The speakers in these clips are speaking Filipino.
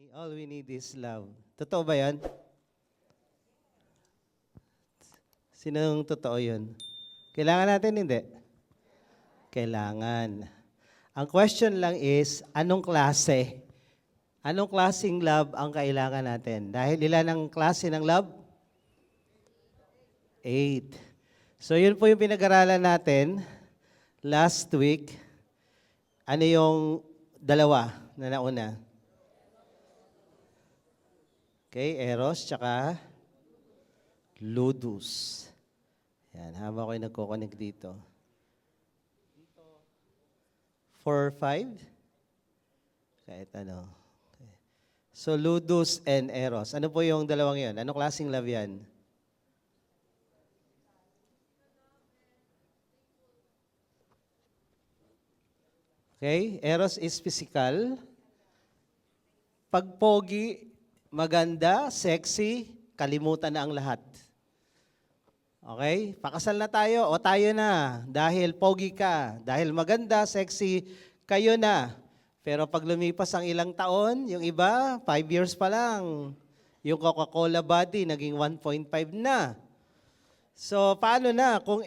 All we need is love. Totoo ba yan? Sinong totoo yun? Kailangan natin, hindi? Kailangan. Ang question lang is, anong klase? Anong klaseng love ang kailangan natin? Dahil ilan ang klase ng love? 8. So yun po yung pinag-aralan natin last week. Ano yung dalawa na nauna? Okay, Eros tsaka Ludus. Yan, habang ako'y nagkoconnect dito. 4, 5? Kahit ano. Okay. So, Ludus and Eros. Ano po yung dalawang yun? Anong klaseng love yan? Okay, Eros is physical. Pag pogi, maganda, sexy, kalimutan na ang lahat. Okay? Pakasal na tayo o tayo na dahil pogi ka, dahil maganda, sexy, kayo na. Pero pag lumipas ang ilang taon, yung iba, 5 years pa lang. Yung Coca-Cola body, naging 1.5 na. So, paano na? Kung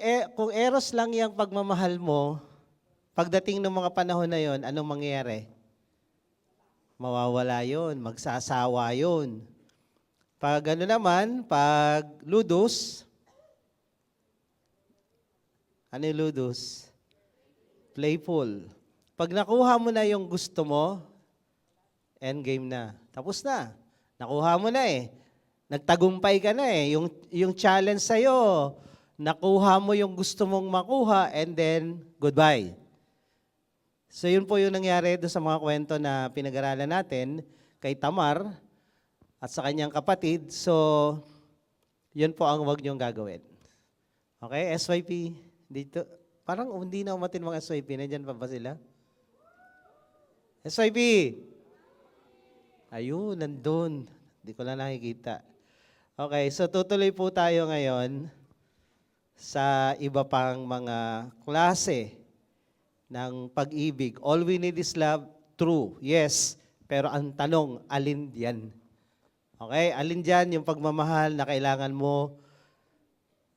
eros lang yung pagmamahal mo, pagdating ng mga panahon na yon, anong mangyayari? Mawawala yun, magsasawa yun. Pag ano naman, pag ludus, ano yung ludus? Playful. Pag nakuha mo na yung gusto mo, endgame na. Tapos na. Nakuha mo na eh. Nagtagumpay ka na eh. Yung challenge sa'yo, nakuha mo yung gusto mong makuha and then goodbye. So yun po yung nangyari doon sa mga kwento na pinag-aralan natin kay Tamar at sa kanyang kapatid. So yun po ang huwag niyong gagawin. Okay, SYP. Dito, parang hindi na umatin mga SYP. Nandiyan pa ba sila? SYP! Ayun, nandun. Hindi ko na nakikita. Okay, so tutuloy po tayo ngayon sa iba pang mga klase ng pag-ibig. All we need is love, true. Yes, pero ang tanong, alin yan? Okay, alin dyan yung pagmamahal na kailangan mo?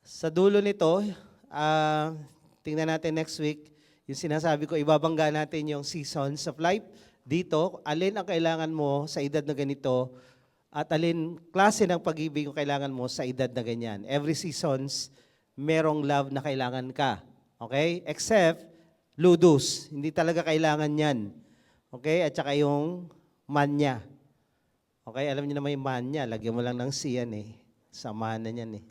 Sa dulo nito, tingnan natin next week, yung sinasabi ko, ibabangga natin yung seasons of life. Dito, alin ang kailangan mo sa edad na ganito at alin klase ng pag-ibig yung kailangan mo sa edad na ganyan. Every seasons, merong love na kailangan ka. Okay? Except, ludus. Hindi talaga kailangan yan. Okay? At saka yung manya. Okay? Alam niyo naman yung manya. Lagyan mo lang ng C yan eh. Samahan na yan eh.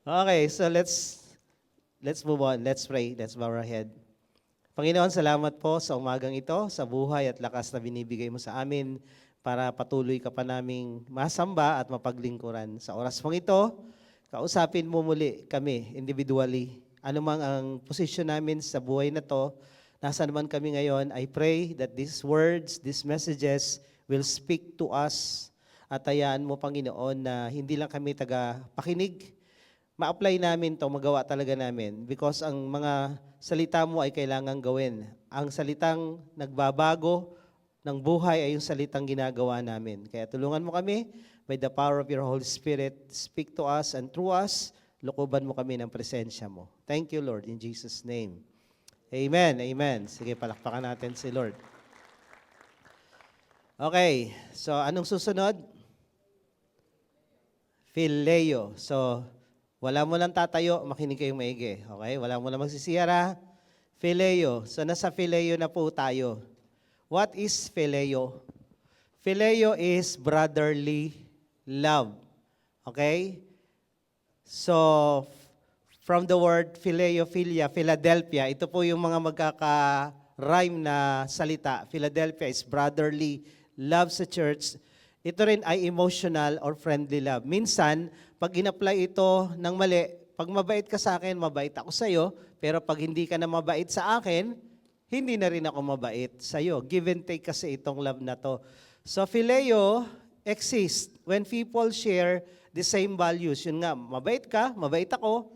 Okay, so let's move on. Let's pray. Let's bow our head. Panginoon, salamat po sa umagang ito, sa buhay at lakas na binibigay mo sa amin para patuloy ka pa naming masamba at mapaglingkuran. Sa oras mong ito, kausapin mo muli kami individually. Ano mang ang posisyon namin sa buhay na to, nasa naman kami ngayon, I pray that these words, these messages will speak to us at hayaan mo, Panginoon, na hindi lang kami taga-pakinig, ma-apply namin to, magawa talaga namin because ang mga salita mo ay kailangan gawin. Ang salitang nagbabago ng buhay ay yung salitang ginagawa namin. Kaya tulungan mo kami by the power of your Holy Spirit, speak to us and through us, lukuban mo kami ng presensya mo. Thank you, Lord, in Jesus' name. Amen, amen. Sige, palakpakan natin si Lord. Okay, so anong susunod? Phileo. So, wala mo lang tatayo, makinig kayong maigi. Okay? Wala mo lang magsisiyara. Phileo. So, nasa Phileo na po tayo. What is Phileo? Phileo is brotherly love. Okay? So, from the word Phileo, Philia, Philadelphia, ito po yung mga magkaka-rhyme na salita. Philadelphia is brotherly love sa church. Ito rin ay emotional or friendly love. Minsan, pag in-apply ito ng mali, pag mabait ka sa akin, mabait ako sa iyo, pero pag hindi ka na mabait sa akin, hindi na rin ako mabait sa iyo. Give and take kasi itong love na to. So, Phileo exists when people share the same values. Yun nga, mabait ka, mabait ako,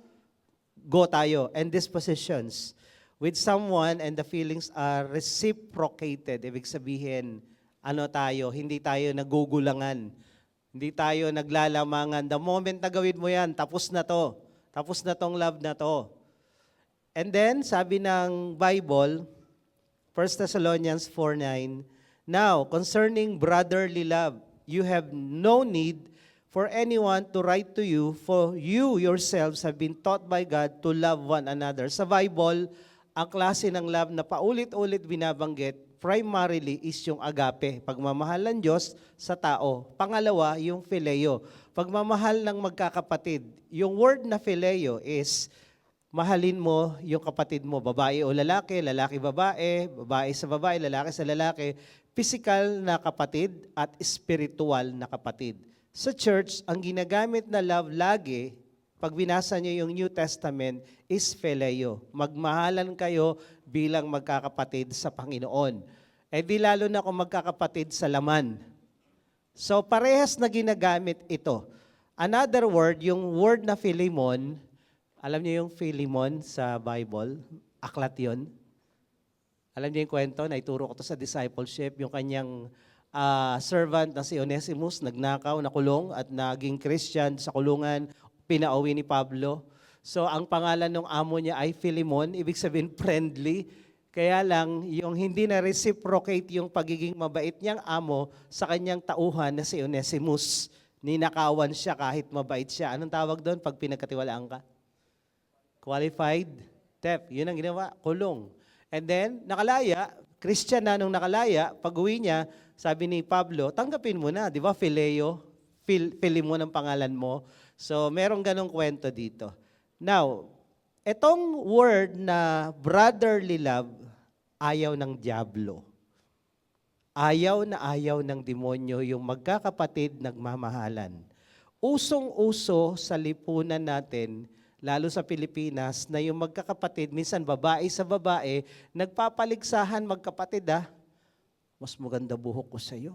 go tayo. And dispositions with someone and the feelings are reciprocated. Ibig sabihin, ano tayo, hindi tayo nagugulangan. Hindi tayo naglalamangan. The moment na gawin mo yan, tapos na to. Tapos na tong love na to. And then, sabi ng Bible, 1 Thessalonians 4:9, now, concerning brotherly love, you have no need for anyone to write to you, for you yourselves have been taught by God to love one another. Sa Bible, ang klase ng love na paulit-ulit binabanggit, primarily is yung agape, pagmamahal ng Diyos sa tao. Pangalawa, yung phileo, pagmamahal ng magkakapatid. Yung word na phileo is mahalin mo yung kapatid mo, babae o lalaki, lalaki-babae, babae sa babae, lalaki sa lalaki, physical na kapatid at spiritual na kapatid. Sa church, ang ginagamit na love lagi, pag binasa niyo yung New Testament, is phileo. Magmahalan kayo bilang magkakapatid sa Panginoon. Eh di lalo na kung magkakapatid sa laman. So parehas na ginagamit ito. Another word, yung word na Philemon, alam niyo yung Philemon sa Bible? Aklat yun. Alam niyo yung kwento, naituro ko to sa discipleship, yung kanyang servant na si Onesimus, nagnakaw, nakulong at naging Christian sa kulungan, pinauwi ni Pablo. So ang pangalan ng amo niya ay Philemon, ibig sabihin friendly. Kaya lang, yung hindi na reciprocate yung pagiging mabait niyang amo sa kanyang tauhan na si Onesimus. Ninakawan siya kahit mabait siya. Anong tawag doon pag pinagkatiwalaan ka? Qualified theft. Yun ang ginawa, kulong. And then, nakalaya, Christian na nung nakalaya, pag-uwi niya, sabi ni Pablo, tanggapin mo na, di ba, Phileo? Philemon ang pangalan mo. So, merong ganong kwento dito. Now, etong word na brotherly love, ayaw ng diablo. Ayaw na ayaw ng demonyo yung magkakapatid nagmamahalan. Usong-uso sa lipunan natin, lalo sa Pilipinas, na yung magkakapatid, minsan babae sa babae, nagpapaligsahan magkapatid mas maganda buhok ko sa'yo.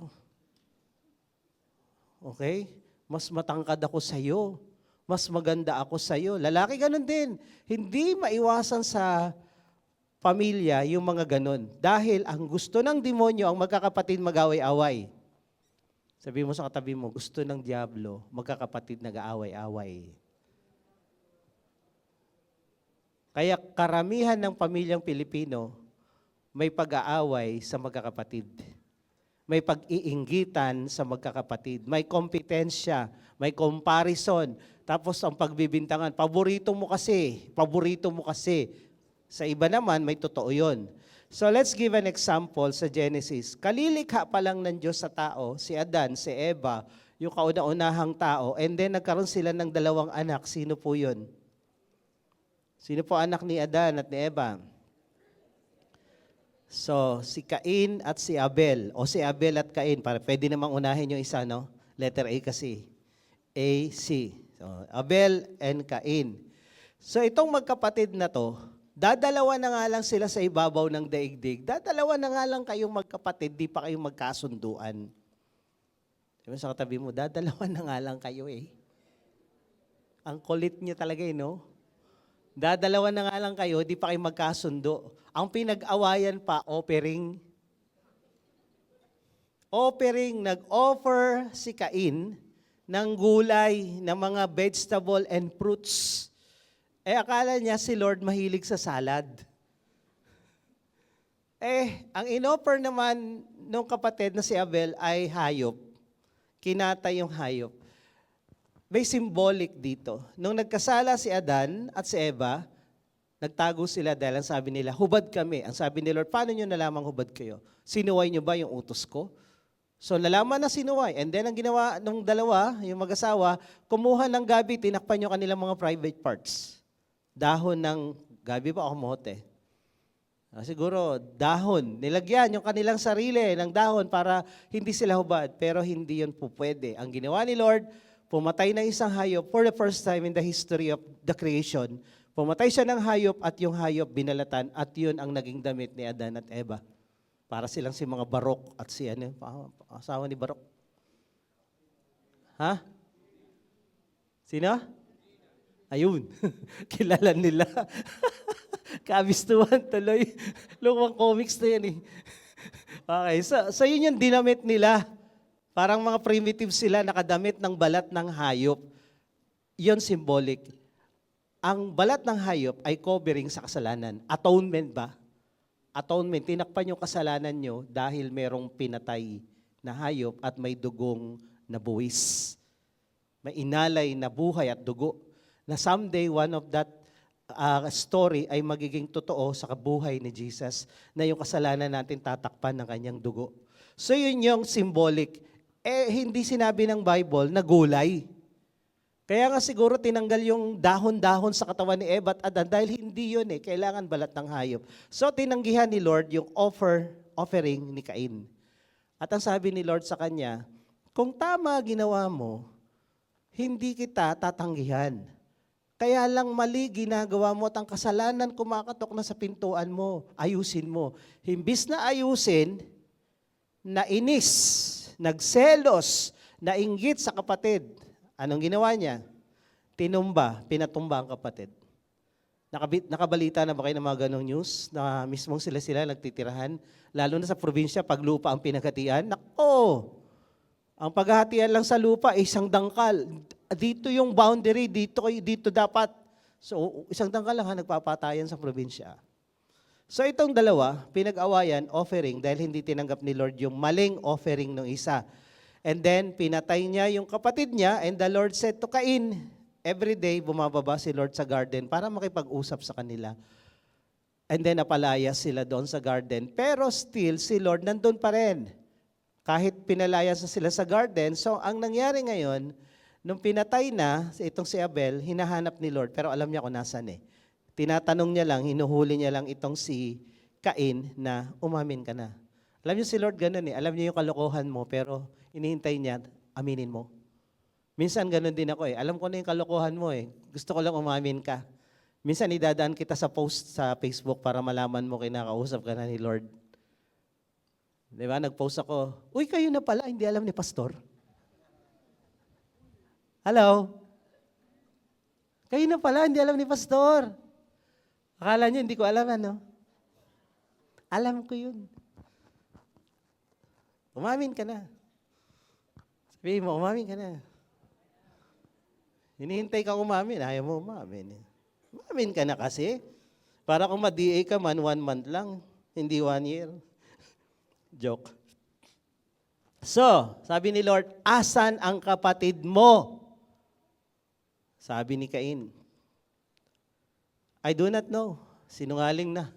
Okay? Mas matangkad ako sa'yo. Mas maganda ako sa'yo. Lalaki ganun din. Hindi maiwasan sa pamilya yung mga ganun. Dahil ang gusto ng demonyo, ang magkakapatid mag-away-away. Sabi mo sa katabi mo, gusto ng diablo, magkakapatid nag-aaway-away. Kaya karamihan ng pamilyang Pilipino, may pag-aaway sa magkakapatid. May pag-iinggitan sa magkakapatid. May kompetensya, may comparison. Tapos ang pagbibintangan, paborito mo kasi. Sa iba naman, may totoo yun. So let's give an example sa Genesis. Kalilikha pa lang ng Diyos sa tao, si Adan, si Eva, yung kauna-unahang tao, and then nagkaroon sila ng 2 anak. Sino po yun? Sino po anak ni Adan at ni Eva? So, si Cain at si Abel, o si Abel at Cain, para pwede namang unahin yung isa, no? Letter A kasi. A, C. So, Abel and Cain. So, itong magkapatid na to, dadalawa na nga lang sila sa ibabaw ng daigdig. Dadalawa na nga lang kayong magkapatid, di pa kayong magkasunduan. Sabi sa katabi mo, dadalawa na nga lang kayo eh. Ang kulit niya talaga no? Dadalawa na nga lang kayo, di pa kayo magkasundo. Ang pinag-awayan pa, offering. Nag-offer si Cain ng gulay, ng mga vegetable and fruits. Akala niya si Lord mahilig sa salad. Ang inoffer naman nung kapatid na si Abel ay hayop. Kinatay yung hayop. May symbolic dito. Nung nagkasala si Adan at si Eva, nagtago sila dahil ang sabi nila, hubad kami. Ang sabi ni Lord, paano nyo nalamang hubad kayo? Sinuway nyo ba yung utos ko? So nalaman na sinuway. And then ang ginawa nung dalawa, yung mag-asawa, kumuha ng gabi, tinakpan yung kanilang mga private parts. Dahon ng gabi ba o kamote? Siguro dahon. Nilagyan yung kanilang sarili ng dahon para hindi sila hubad. Pero hindi yun po pwede. Ang ginawa ni Lord, pumatay na isang hayop for the first time in the history of the creation. Pumatay siya ng hayop at yung hayop binalatan at yun ang naging damit ni Adan at Eva. Para silang si mga Barok at si asawa ni Barok. Ha? Sino? Ayun. Kilala nila. Kabistuhan tuloy. Lumang comics na yan eh. Okay, so yun yung dinamit nila. Parang mga primitive sila, nakadamit ng balat ng hayop. Yun symbolic. Ang balat ng hayop ay covering sa kasalanan. Atonement ba? Atonement, tinakpan yung kasalanan nyo dahil merong pinatay na hayop at may dugong na buwis. May inalay na buhay at dugo. Na someday, one of that story ay magiging totoo sa kabuhay ni Jesus na yung kasalanan natin tatakpan ng kanyang dugo. So yun yung symbolic. Hindi sinabi ng Bible na gulay. Kaya nga siguro tinanggal yung dahon-dahon sa katawan ni Eva at Adan dahil hindi yun kailangan balat ng hayop. So tinanggihan ni Lord yung offering ni Cain. At ang sabi ni Lord sa kanya, kung tama ginawa mo, hindi kita tatanggihan. Kaya lang mali ginagawa mo at ang kasalanan kumakatok na sa pintuan mo, ayusin mo. Himbis na ayusin, nainis, nagselos, nainggit sa kapatid. Anong ginawa niya? Pinatumba ang kapatid. Nakabalita na ba kayo ng mga ganong news na mismong sila nagtitirahan? Lalo na sa probinsya, pag lupa ang pinaghatian. Nako! Ang paghahatian lang sa lupa, isang dangkal. Dito yung boundary, dito dapat. So, isang dangkal lang nagpapatayan sa probinsya. So, itong dalawa, pinag-awayan, offering, dahil hindi tinanggap ni Lord yung maling offering ng isa. And then, pinatay niya yung kapatid niya, and the Lord said to Cain, every day, bumababa si Lord sa garden para makipag-usap sa kanila. And then, napalayas sila doon sa garden. Pero still, si Lord nandun pa rin. Kahit pinalayas na sila sa garden, so ang nangyari ngayon, nung pinatay na itong si Abel, hinahanap ni Lord, pero alam niya kung nasan Tinatanong niya lang, hinuhuli niya lang itong si Cain na umamin ka na. Alam niyo si Lord ganun Alam niyo yung kalokohan mo, pero inihintay niya, aminin mo. Minsan ganun din ako Alam ko na yung kalokohan mo Gusto ko lang umamin ka. Minsan idadaan kita sa post sa Facebook para malaman mo kinakausap ka na ni Lord. Diba? Nag-post ako, uy, kayo na pala, hindi alam ni Pastor. Hello? Kayo na pala, hindi alam ni Pastor. Akala niyo, hindi ko alam, ano? Alam ko yun. Umamin ka na. Sabihin mo, umamin ka na. Hinihintay ka umamin, ayaw mo umamin. Umamin ka na kasi. Para kung ma-DA ka man, 1 month lang, hindi 1 year. Joke. So, sabi ni Lord, asan ang kapatid mo? Sabi ni Cain, I do not know. Sinungaling na.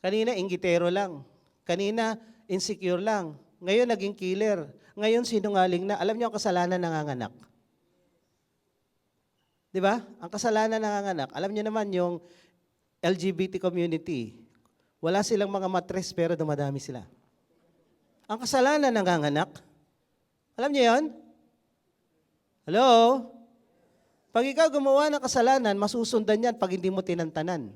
Kanina, inggitero lang. Kanina, insecure lang. Ngayon, naging killer. Ngayon, sinungaling na. Alam niyo ang kasalanan nanganganak. Di ba? Ang kasalanan nanganganak. Alam niyo naman yung LGBT community. Wala silang mga matres pero dumadami sila. Ang kasalanan nanganganak. Alam niyo yon? Hello? Pag ikaw gumawa ng kasalanan, masusundan yan pag hindi mo tinantanan.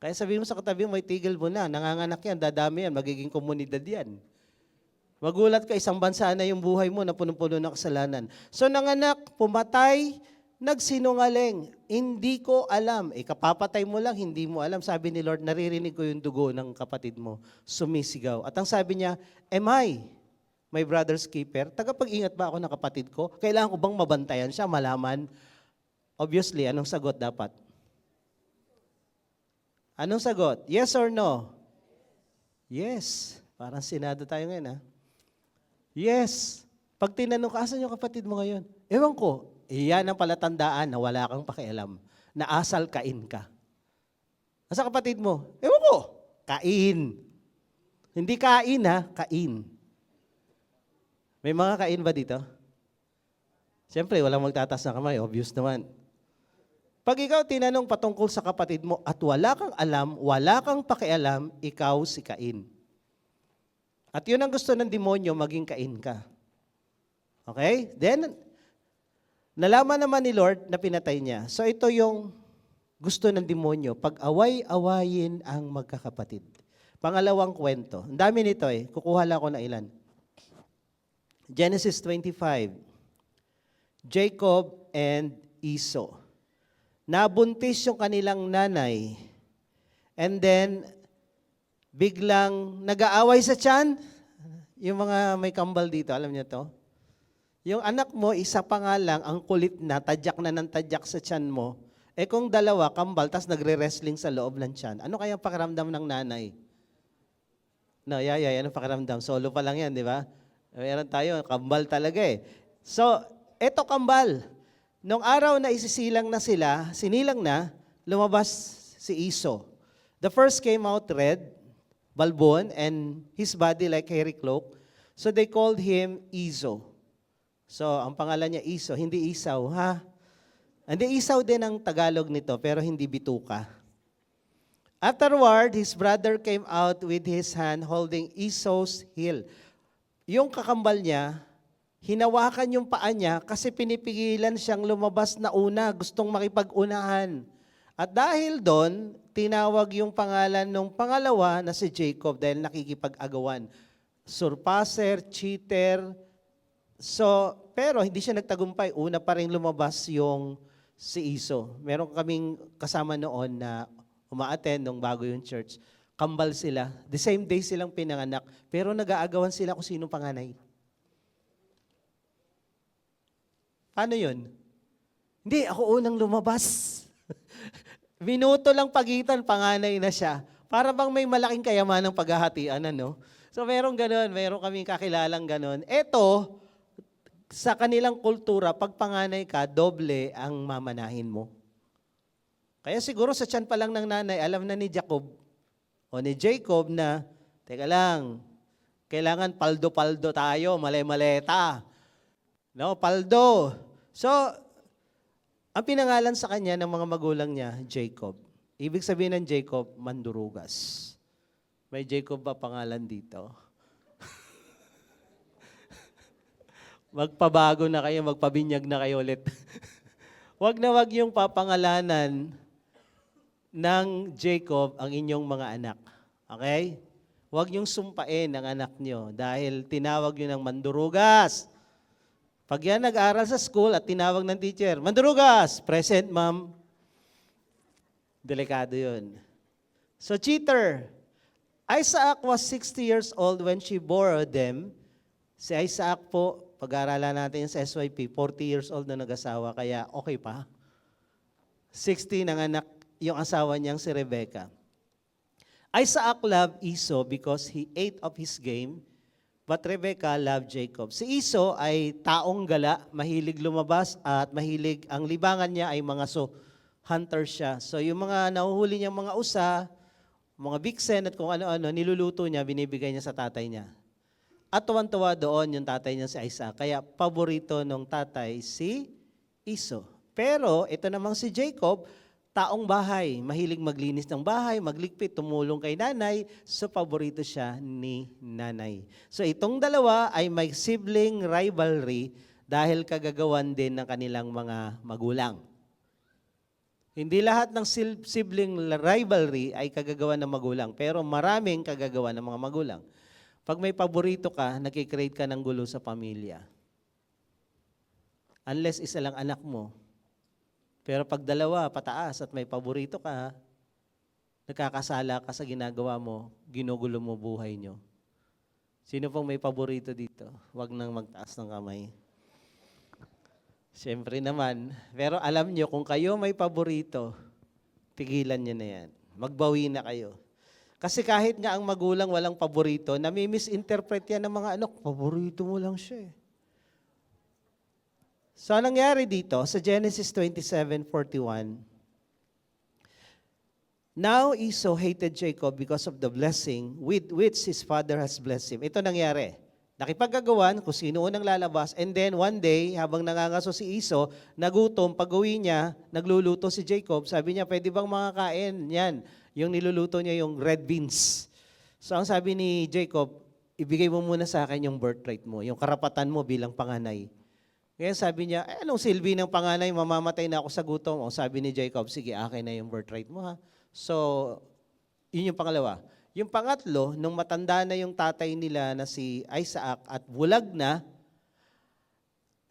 Kaya sabihin mo sa katabi mo, may tigil mo na, nanganganak yan, dadami yan, magiging komunidad yan. Magulat ka, isang bansa na yung buhay mo na punong-puno ng kasalanan. So nanganak, pumatay, nagsinungaling, hindi ko alam. Kapapatay mo lang, hindi mo alam. Sabi ni Lord, naririnig ko yung dugo ng kapatid mo, sumisigaw. At ang sabi niya, am I my brother's keeper? Tagapag-ingat ba ako ng kapatid ko? Kailangan ko bang mabantayan siya, malaman? Obviously, anong sagot dapat? Anong sagot? Yes or no? Yes. Parang Senado tayo ngayon, Yes. Pag tinanong ka, asan yung kapatid mo ngayon? Ewan ko. Iyan ang palatandaan na wala kang pakialam. Na asal Cain ka. Asa kapatid mo? Ewan ko. Cain. Hindi Cain Cain. May mga Cain ba dito? Siyempre, walang magtatas na kamay. Obvious naman. Pag ikaw tinanong patungkol sa kapatid mo at wala kang alam, wala kang pakialam, ikaw si Cain. At yun ang gusto ng demonyo, maging Cain ka. Okay? Then, nalaman naman ni Lord na pinatay niya. So ito yung gusto ng demonyo, pag-away-awayin ang magkakapatid. Pangalawang kwento. Ang dami nito kukuha lang ako na ilan. Genesis 25. Jacob and Esau. Nabuntis yung kanilang nanay. And then, biglang nag-aaway sa tiyan. Yung mga may kambal dito, alam niyo to? Yung anak mo, isa pa nga lang, ang kulit na, tadyak na ng tadyak sa tiyan mo. Eh kung dalawa, kambal, tas nagre-wrestling sa loob ng tiyan, ano kaya pakiramdam ng nanay? No, yaya, ano pakiramdam? Solo pa lang yan, di ba? Meron tayo, kambal talaga eh. So, eto kambal. Nung araw na isisilang na sila, sinilang na, lumabas si Esau. The first came out red, balbon, and his body like hairy cloak. So they called him Esau. So, ang pangalan niya Esau, hindi Isaw, ha? Hindi Isaw din ang Tagalog nito, pero hindi bituka. Afterward, his brother came out with his hand holding Esau's heel. Yung kakambal niya, hinawakan yung paa niya kasi pinipigilan siyang lumabas na una, gustong makipag-unahan. At dahil doon, tinawag yung pangalan ng pangalawa na si Jacob dahil nakikipag-agawan. Surpasser, cheater. So, pero hindi siya nagtagumpay. Una pa rin lumabas yung si Esau. Meron kaming kasama noon na umaattend nung bago yung church. Kambal sila. The same day silang pinanganak. Pero nag-aagawan sila kung sino panganay. Paano yun? Hindi, ako unang lumabas. Minuto lang pagitan, panganay na siya. Para bang may malaking kayamanang paghahatian, ano? So meron ganun, meron kaming kakilalang ganun. Eto, sa kanilang kultura, pag panganay ka, doble ang mamanahin mo. Kaya siguro sa tiyan pa lang ng nanay, alam na ni Jacob o ni Jacob na, teka lang, kailangan paldo-paldo tayo, male-maleta. No, paldo. So, ang pinangalan sa kanya ng mga magulang niya, Jacob. Ibig sabihin ng Jacob, mandurugas. May Jacob ba pangalan dito? Magpabago na kayo, magpabinyag na kayo ulit. Wag na wag yung papangalanan ng Jacob ang inyong mga anak. Okay? Wag niyong sumpain ang anak niyo dahil tinawag niyo ng mandurugas. Pag yan nag-aral sa school at tinawag ng teacher, mandurugas, present ma'am. Delikado yun. So cheater. Isaac was 60 years old when she bore them. Si Isaac po, pag-aaralan natin sa SYP, 40 years old na nag-asawa, kaya okay pa. 60 nanganak yung asawa niyang si Rebecca. Isaac loved Esau because he ate of his game, but Rebecca loved Jacob. Si Esau ay taong gala, mahilig lumabas at mahilig, ang libangan niya ay mga hunter siya. So yung mga nahuhuli niyang mga usa, mga biksen at kung ano-ano, niluluto niya, binibigay niya sa tatay niya. At tuwan-tuwa doon yung tatay niya si Isaac. Kaya paborito ng tatay si Esau. Pero ito namang si Jacob, taong bahay, mahilig maglinis ng bahay, magligpit, tumulong kay nanay, so paborito siya ni nanay. So itong dalawa ay may sibling rivalry dahil kagagawan din ng kanilang mga magulang. Hindi lahat ng sibling rivalry ay kagagawan ng magulang, pero maraming kagagawan ng mga magulang. Pag may paborito ka, nagkikreate ka ng gulo sa pamilya. Unless isa lang anak mo. Pero pag dalawa, pataas at may paborito ka, nagkakasala ka sa ginagawa mo, ginugulo mo buhay nyo. Sino pong may paborito dito? Huwag nang magtaas ng kamay. Siyempre naman. Pero alam nyo, kung kayo may paborito, pigilan nyo na yan. Magbawi na kayo. Kasi kahit nga ang magulang walang paborito, nami-misinterpret yan ng mga anak, paborito mo lang siya eh. So, anong nangyari dito? Sa Genesis 27:41, now Esau hated Jacob because of the blessing with which his father has blessed him. Ito nangyari. Nakipagkagawan kung sino unang lalabas, and then one day, habang nangangaso si Esau, nagutom, pag-uwi niya, nagluluto si Jacob, sabi niya, pwede bang makakain? Yan, yung niluluto niya yung red beans. So ang sabi ni Jacob, ibigay mo muna sa akin yung birthright mo, yung karapatan mo bilang panganay. Kaya sabi niya, anong silbi ng panganay, mamamatay na ako sa gutom. O sabi ni Jacob, sige, akin na yung birthright mo ha. So, yun yung pangalawa. Yung pangatlo, nung matanda na yung tatay nila na si Isaac at bulag na,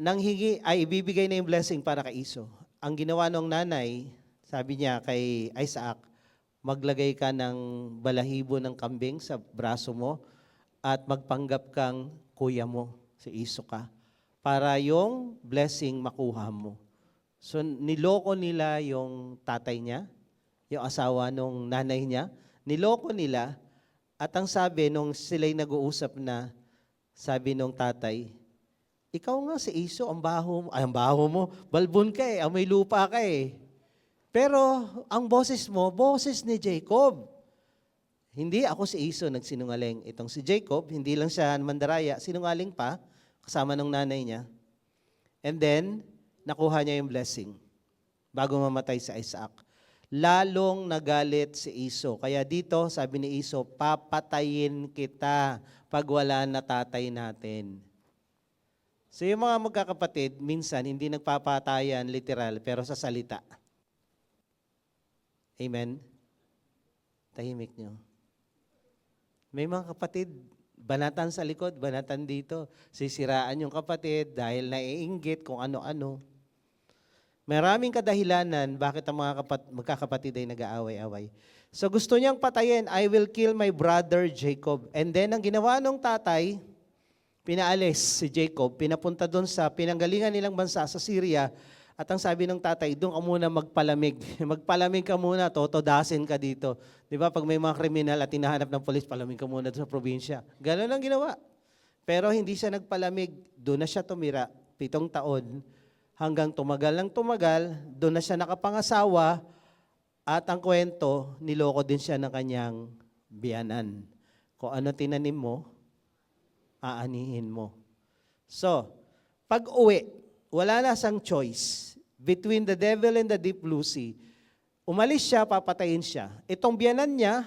nang hingi, ay ibibigay na yung blessing para kay Esau. Ang ginawa ng nanay, sabi niya kay Isaac, maglagay ka ng balahibo ng kambing sa braso mo at magpanggap kang kuya mo, si Iso ka, para yung blessing makuha mo. So niloko nila yung tatay niya, yung asawa nung nanay niya, niloko nila at ang sabi nung sila'y nag-uusap na, sabi nung tatay, ikaw nga si Iso, ang baho mo, balbon ka amoy lupa ka Pero ang boses mo, boses ni Jacob. Hindi ako si Iso nagsinungaling. Itong si Jacob, hindi lang siya mandaraya, sinungaling pa, kasama ng nanay niya. And then, nakuha niya yung blessing bago mamatay si Isaac. Lalong nagalit si Iso. Kaya dito, sabi ni Iso, papatayin kita pag wala na tatay natin. So yung mga magkakapatid, minsan hindi nagpapatayan literal, pero sa salita. Amen? Tahimik nyo. May mga kapatid, banatan sa likod, banatan dito. Sisiraan yung kapatid dahil naiinggit kung ano-ano. Maraming kadahilanan bakit ang mga magkakapatid ay nag-aaway-away. So gusto niyang patayin, I will kill my brother Jacob. And then ang ginawa ng tatay, pinaalis si Jacob, pinapunta doon sa pinanggalingan nilang bansa sa Syria. At ang sabi ng tatay, doon ka muna magpalamig. Magpalamig ka muna, totodasin ka dito. Di ba, pag may mga kriminal at hinahanap ng polis, palamig ka muna doon sa probinsya. Ganon ang ginawa. Pero hindi siya nagpalamig, doon na siya tumira, 7 taon, hanggang tumagal, doon na siya nakapangasawa, at ang kwento, niloko din siya ng kanyang biyanan. Kung ano tinanim mo, aanihin mo. So, pag uwi, wala na siyang choice between the devil and the deep blue sea. Umalis siya, papatayin siya. Itong biyanan niya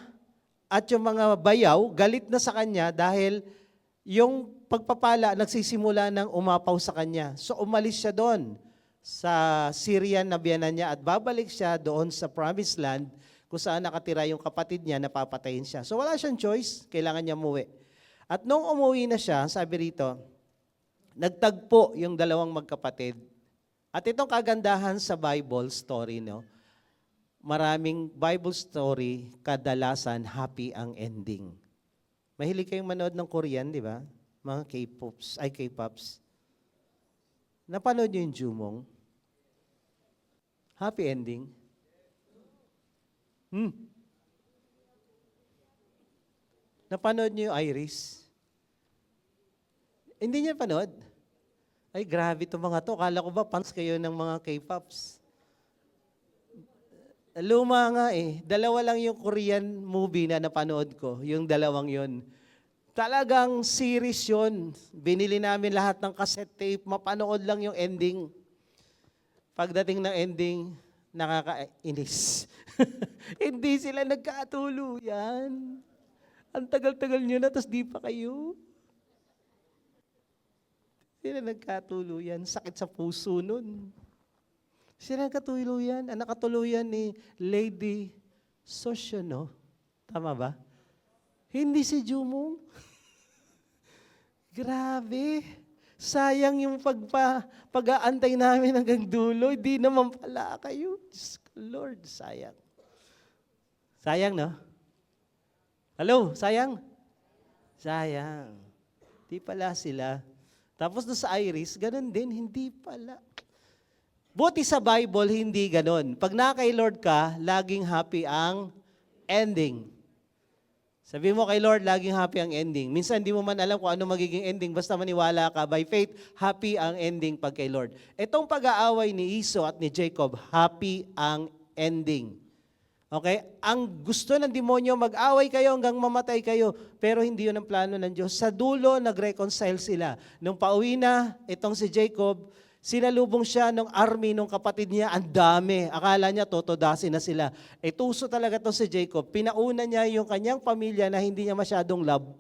at yung mga bayaw, galit na sa kanya dahil yung pagpapala nagsisimula ng umapaw sa kanya. So umalis siya doon sa Syrian na biyanan niya at babalik siya doon sa promised land kung saan nakatira yung kapatid niya na papatayin siya. So wala siyang choice, kailangan niya umuwi. At nung umuwi na siya, sabi rito, nagtagpo yung dalawang magkapatid. At itong kagandahan sa Bible story, maraming Bible story, kadalasan happy ang ending. Mahilig kayong manood ng Korean, di ba? Mga K-pops. Napanood niyo yung Jumong? Happy ending? Napanood niyo yung Iris? Hindi niya panood? Ay, grabe itong mga to. Kala ko ba fans kayo ng mga K-pops? Luma nga 2 lang yung Korean movie na napanood ko. Yung 2 yun. Talagang series yun. Binili namin lahat ng cassette tape. Mapanood lang yung ending. Pagdating ng ending, nakakainis. Hindi sila nagkatuluyan. Ang tagal-tagal nyo na, tapos di pa kayo. Sila nagkatuluyan. Sakit sa puso nun. Sila nagkatuluyan. Ang nakatuluyan ni Lady Sosyono. Tama ba? Hindi si Jumong. Grabe. Sayang yung pag-aantay namin hanggang dulo. Hindi naman pala kayo. Lord, sayang. Sayang, no? Hello, sayang? Sayang. Di pala sila. Tapos doon sa Iris, ganun din, hindi pala. Buti sa Bible, hindi ganun. Pag na kay Lord ka, laging happy ang ending. Sabi mo kay Lord, laging happy ang ending. Minsan, hindi mo man alam kung ano magiging ending, basta maniwala ka, by faith, happy ang ending pag kay Lord. Itong pag-aaway ni Esau at ni Jacob, happy ang ending. Okay? Ang gusto ng demonyo, mag-away kayo hanggang mamatay kayo. Pero hindi yun ang plano ng Diyos. Sa dulo, nag-reconcile sila. Nung pauwi na, itong si Jacob, sinalubong siya ng army ng kapatid niya. Ang dami. Akala niya, totodasin na sila. Tuso talaga itong si Jacob. Pinauna niya yung kanyang pamilya na hindi niya masyadong love.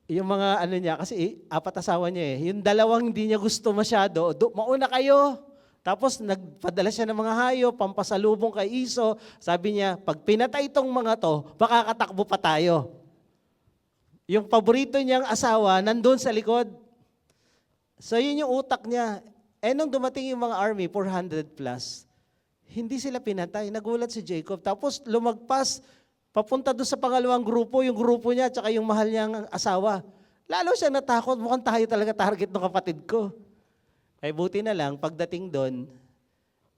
Yung mga niya, kasi 4 asawa niya Yung 2 hindi niya gusto masyado. Mauna kayo. Tapos nagpadala siya ng mga hayop, pampasalubong kay Esau. Sabi niya, pag pinatay itong mga to, baka katakbo pa tayo. Yung paborito niyang asawa, nandun sa likod. So yun yung utak niya. Nung dumating yung mga army, 400 plus, Hindi sila pinatay. Nagulat si Jacob. Tapos lumagpas, papunta doon sa pangalawang grupo, yung grupo niya, tsaka yung mahal niyang asawa. Lalo siya natakot, mukhang tayo talaga target ng kapatid ko. Ay buti na lang, pagdating doon,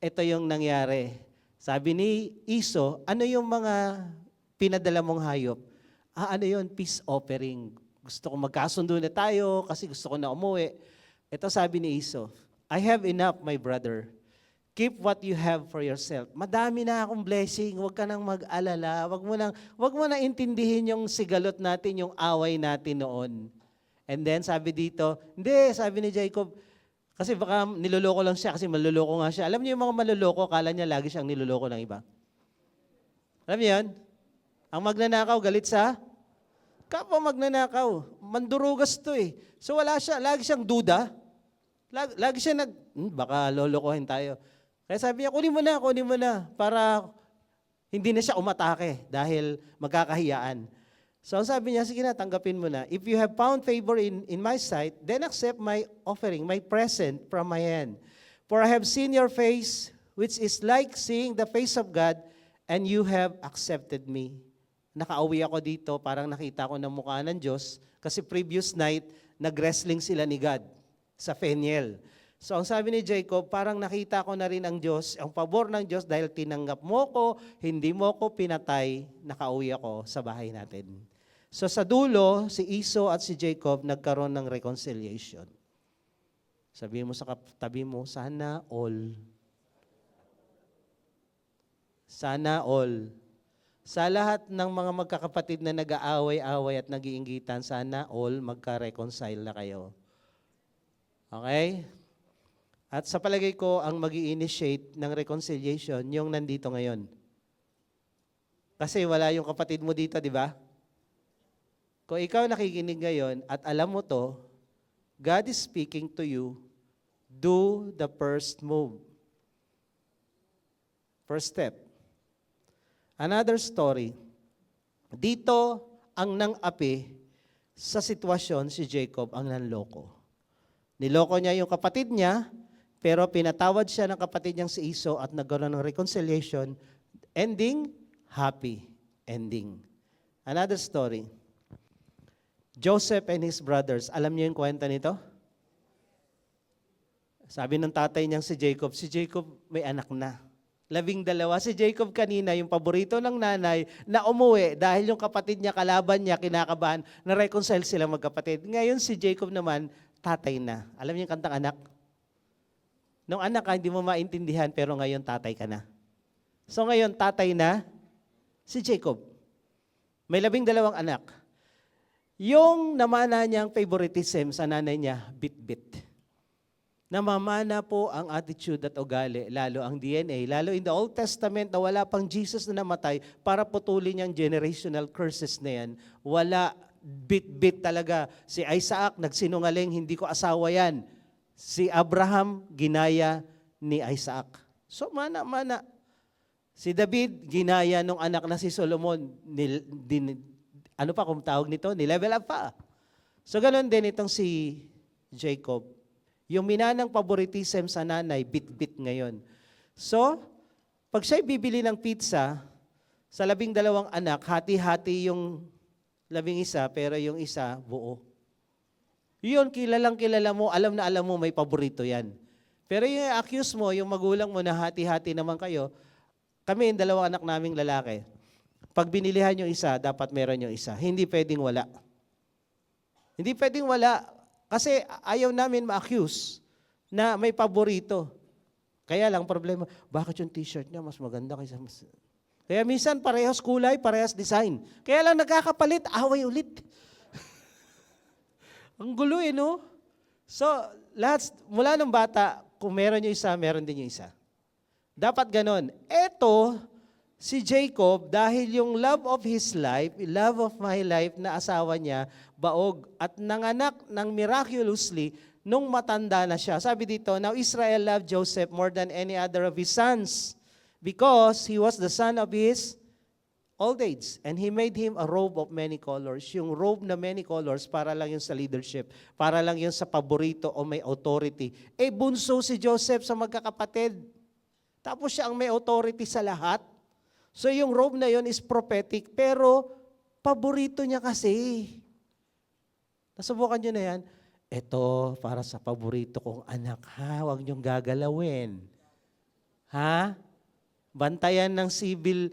ito yung nangyari. Sabi ni Iso, ano yung mga pinadala mong hayop? Ano yun? Peace offering. Gusto ko magkasundo na tayo kasi gusto ko na umuwi. Ito sabi ni Iso, I have enough, my brother. Keep what you have for yourself. Madami na akong blessing, huwag ka nang mag-alala, wag mo nang intindihin yung sigalot natin, yung away natin noon. And then sabi dito, hindi, sabi ni Jacob, kasi baka niloloko lang siya kasi maluloko nga siya. Alam niyo yung mga maluloko, kala niya lagi siyang niloloko ng iba. Alam niyo yun? Ang magnanakaw, galit sa kapwa magnanakaw. Mandurugas to eh. So wala siya, lagi siyang duda. Lagi siya baka lolokohin tayo. Kaya sabi niya, kunin mo na, para hindi na siya umatake dahil magkakahiyaan. So ang sabi niya, sige na, tanggapin mo na. If you have found favor in my sight, then accept my offering, my present from my hand. For I have seen your face, which is like seeing the face of God, and you have accepted me. Nakauwi ako dito, parang nakita ko ng mukha ng Diyos, kasi previous night, nag-wrestling sila ni God sa Peniel. So ang sabi ni Jacob, parang nakita ko na rin ang Diyos, ang pabor ng Diyos dahil tinanggap mo ko, hindi mo ko pinatay, nakauwi ako sa bahay natin. So sa dulo, si Esau at si Jacob nagkaroon ng reconciliation. Sabihin mo sa tabi mo, sana all. Sana all. Sa lahat ng mga magkakapatid na nag-aaway-away at nag-iinggitan, sana all magka-reconcile na kayo. Okay? At sa palagay ko, ang mag-i-initiate ng reconciliation, yung nandito ngayon. Kasi wala yung kapatid mo dito, di ba? Kung ikaw nakikinig ngayon at alam mo to, God is speaking to you, do the first move. First step. Another story. Dito, ang nang-api sa sitwasyon si Jacob ang nanloko. Niloko niya yung kapatid niya, pero pinatawad siya ng kapatid niyang si Esau at nagkaroon ng reconciliation. Ending, happy ending. Another story. Joseph and his brothers. Alam niyo yung kwenta nito? Sabi ng tatay niyang si Jacob may anak na. 12. Si Jacob kanina, yung paborito ng nanay, na umuwi dahil yung kapatid niya, kalaban niya, kinakabahan, na-reconcile sila magkapatid. Ngayon si Jacob naman, tatay na. Alam niyo yung kantang anak? Nung anak ka, hindi mo maintindihan, pero ngayon tatay ka na. So ngayon, tatay na si Jacob. May 12 anak. Yung namana niyang favoritism sa nanay niya, bit-bit. Namamana po ang attitude at ugali, lalo ang DNA, lalo in the Old Testament na wala pang Jesus na namatay para putulin yung generational curses na yan. Wala, bit-bit talaga. Si Isaac, nagsinungaling, hindi ko asawa yan. Si Abraham, ginaya ni Isaac. So, mana. Si David, ginaya nung anak na si Solomon. Ano pa kung tawag nito? Ni-level up pa. So, ganun din itong si Jacob. Yung minanang favoritism sa nanay, bit-bit ngayon. So, pag siya'y bibili ng pizza, sa 12 anak, hati-hati yung 11, pero yung isa, buo. Yun, kilala mo, alam na alam mo, may paborito yan. Pero yung accuse mo, yung magulang mo na hati-hati naman kayo, kami, yung 2 anak naming lalaki, pag binilihan yung isa, dapat meron yung isa. Hindi pwedeng wala. Hindi pwedeng wala. Kasi ayaw namin ma-accuse na may paborito. Kaya lang problema, bakit yung t-shirt niya mas maganda kaysa mas... Kaya minsan parehas kulay, parehas design. Kaya lang nagkakapalit, away ulit. Ang gulo no? So, lahat, mula ng bata, kung meron yung isa, meron din yung isa. Dapat ganon. Eto, si Jacob, dahil yung love of his life, love of my life na asawa niya, baog at nanganak ng miraculously nung matanda na siya. Sabi dito, now Israel loved Joseph more than any other of his sons because he was the son of his old age. And he made him a robe of many colors. Yung robe na many colors, para lang yun sa leadership, para lang yun sa paborito o may authority. Bunso si Joseph sa magkakapatid. Tapos siya ang may authority sa lahat. So yung robe na yon is prophetic, pero paborito niya kasi. Nasubukan niyo na yan? Ito, para sa paborito kong anak, ha? Huwag niyong gagalawin. Ha? Bantayan ng civil,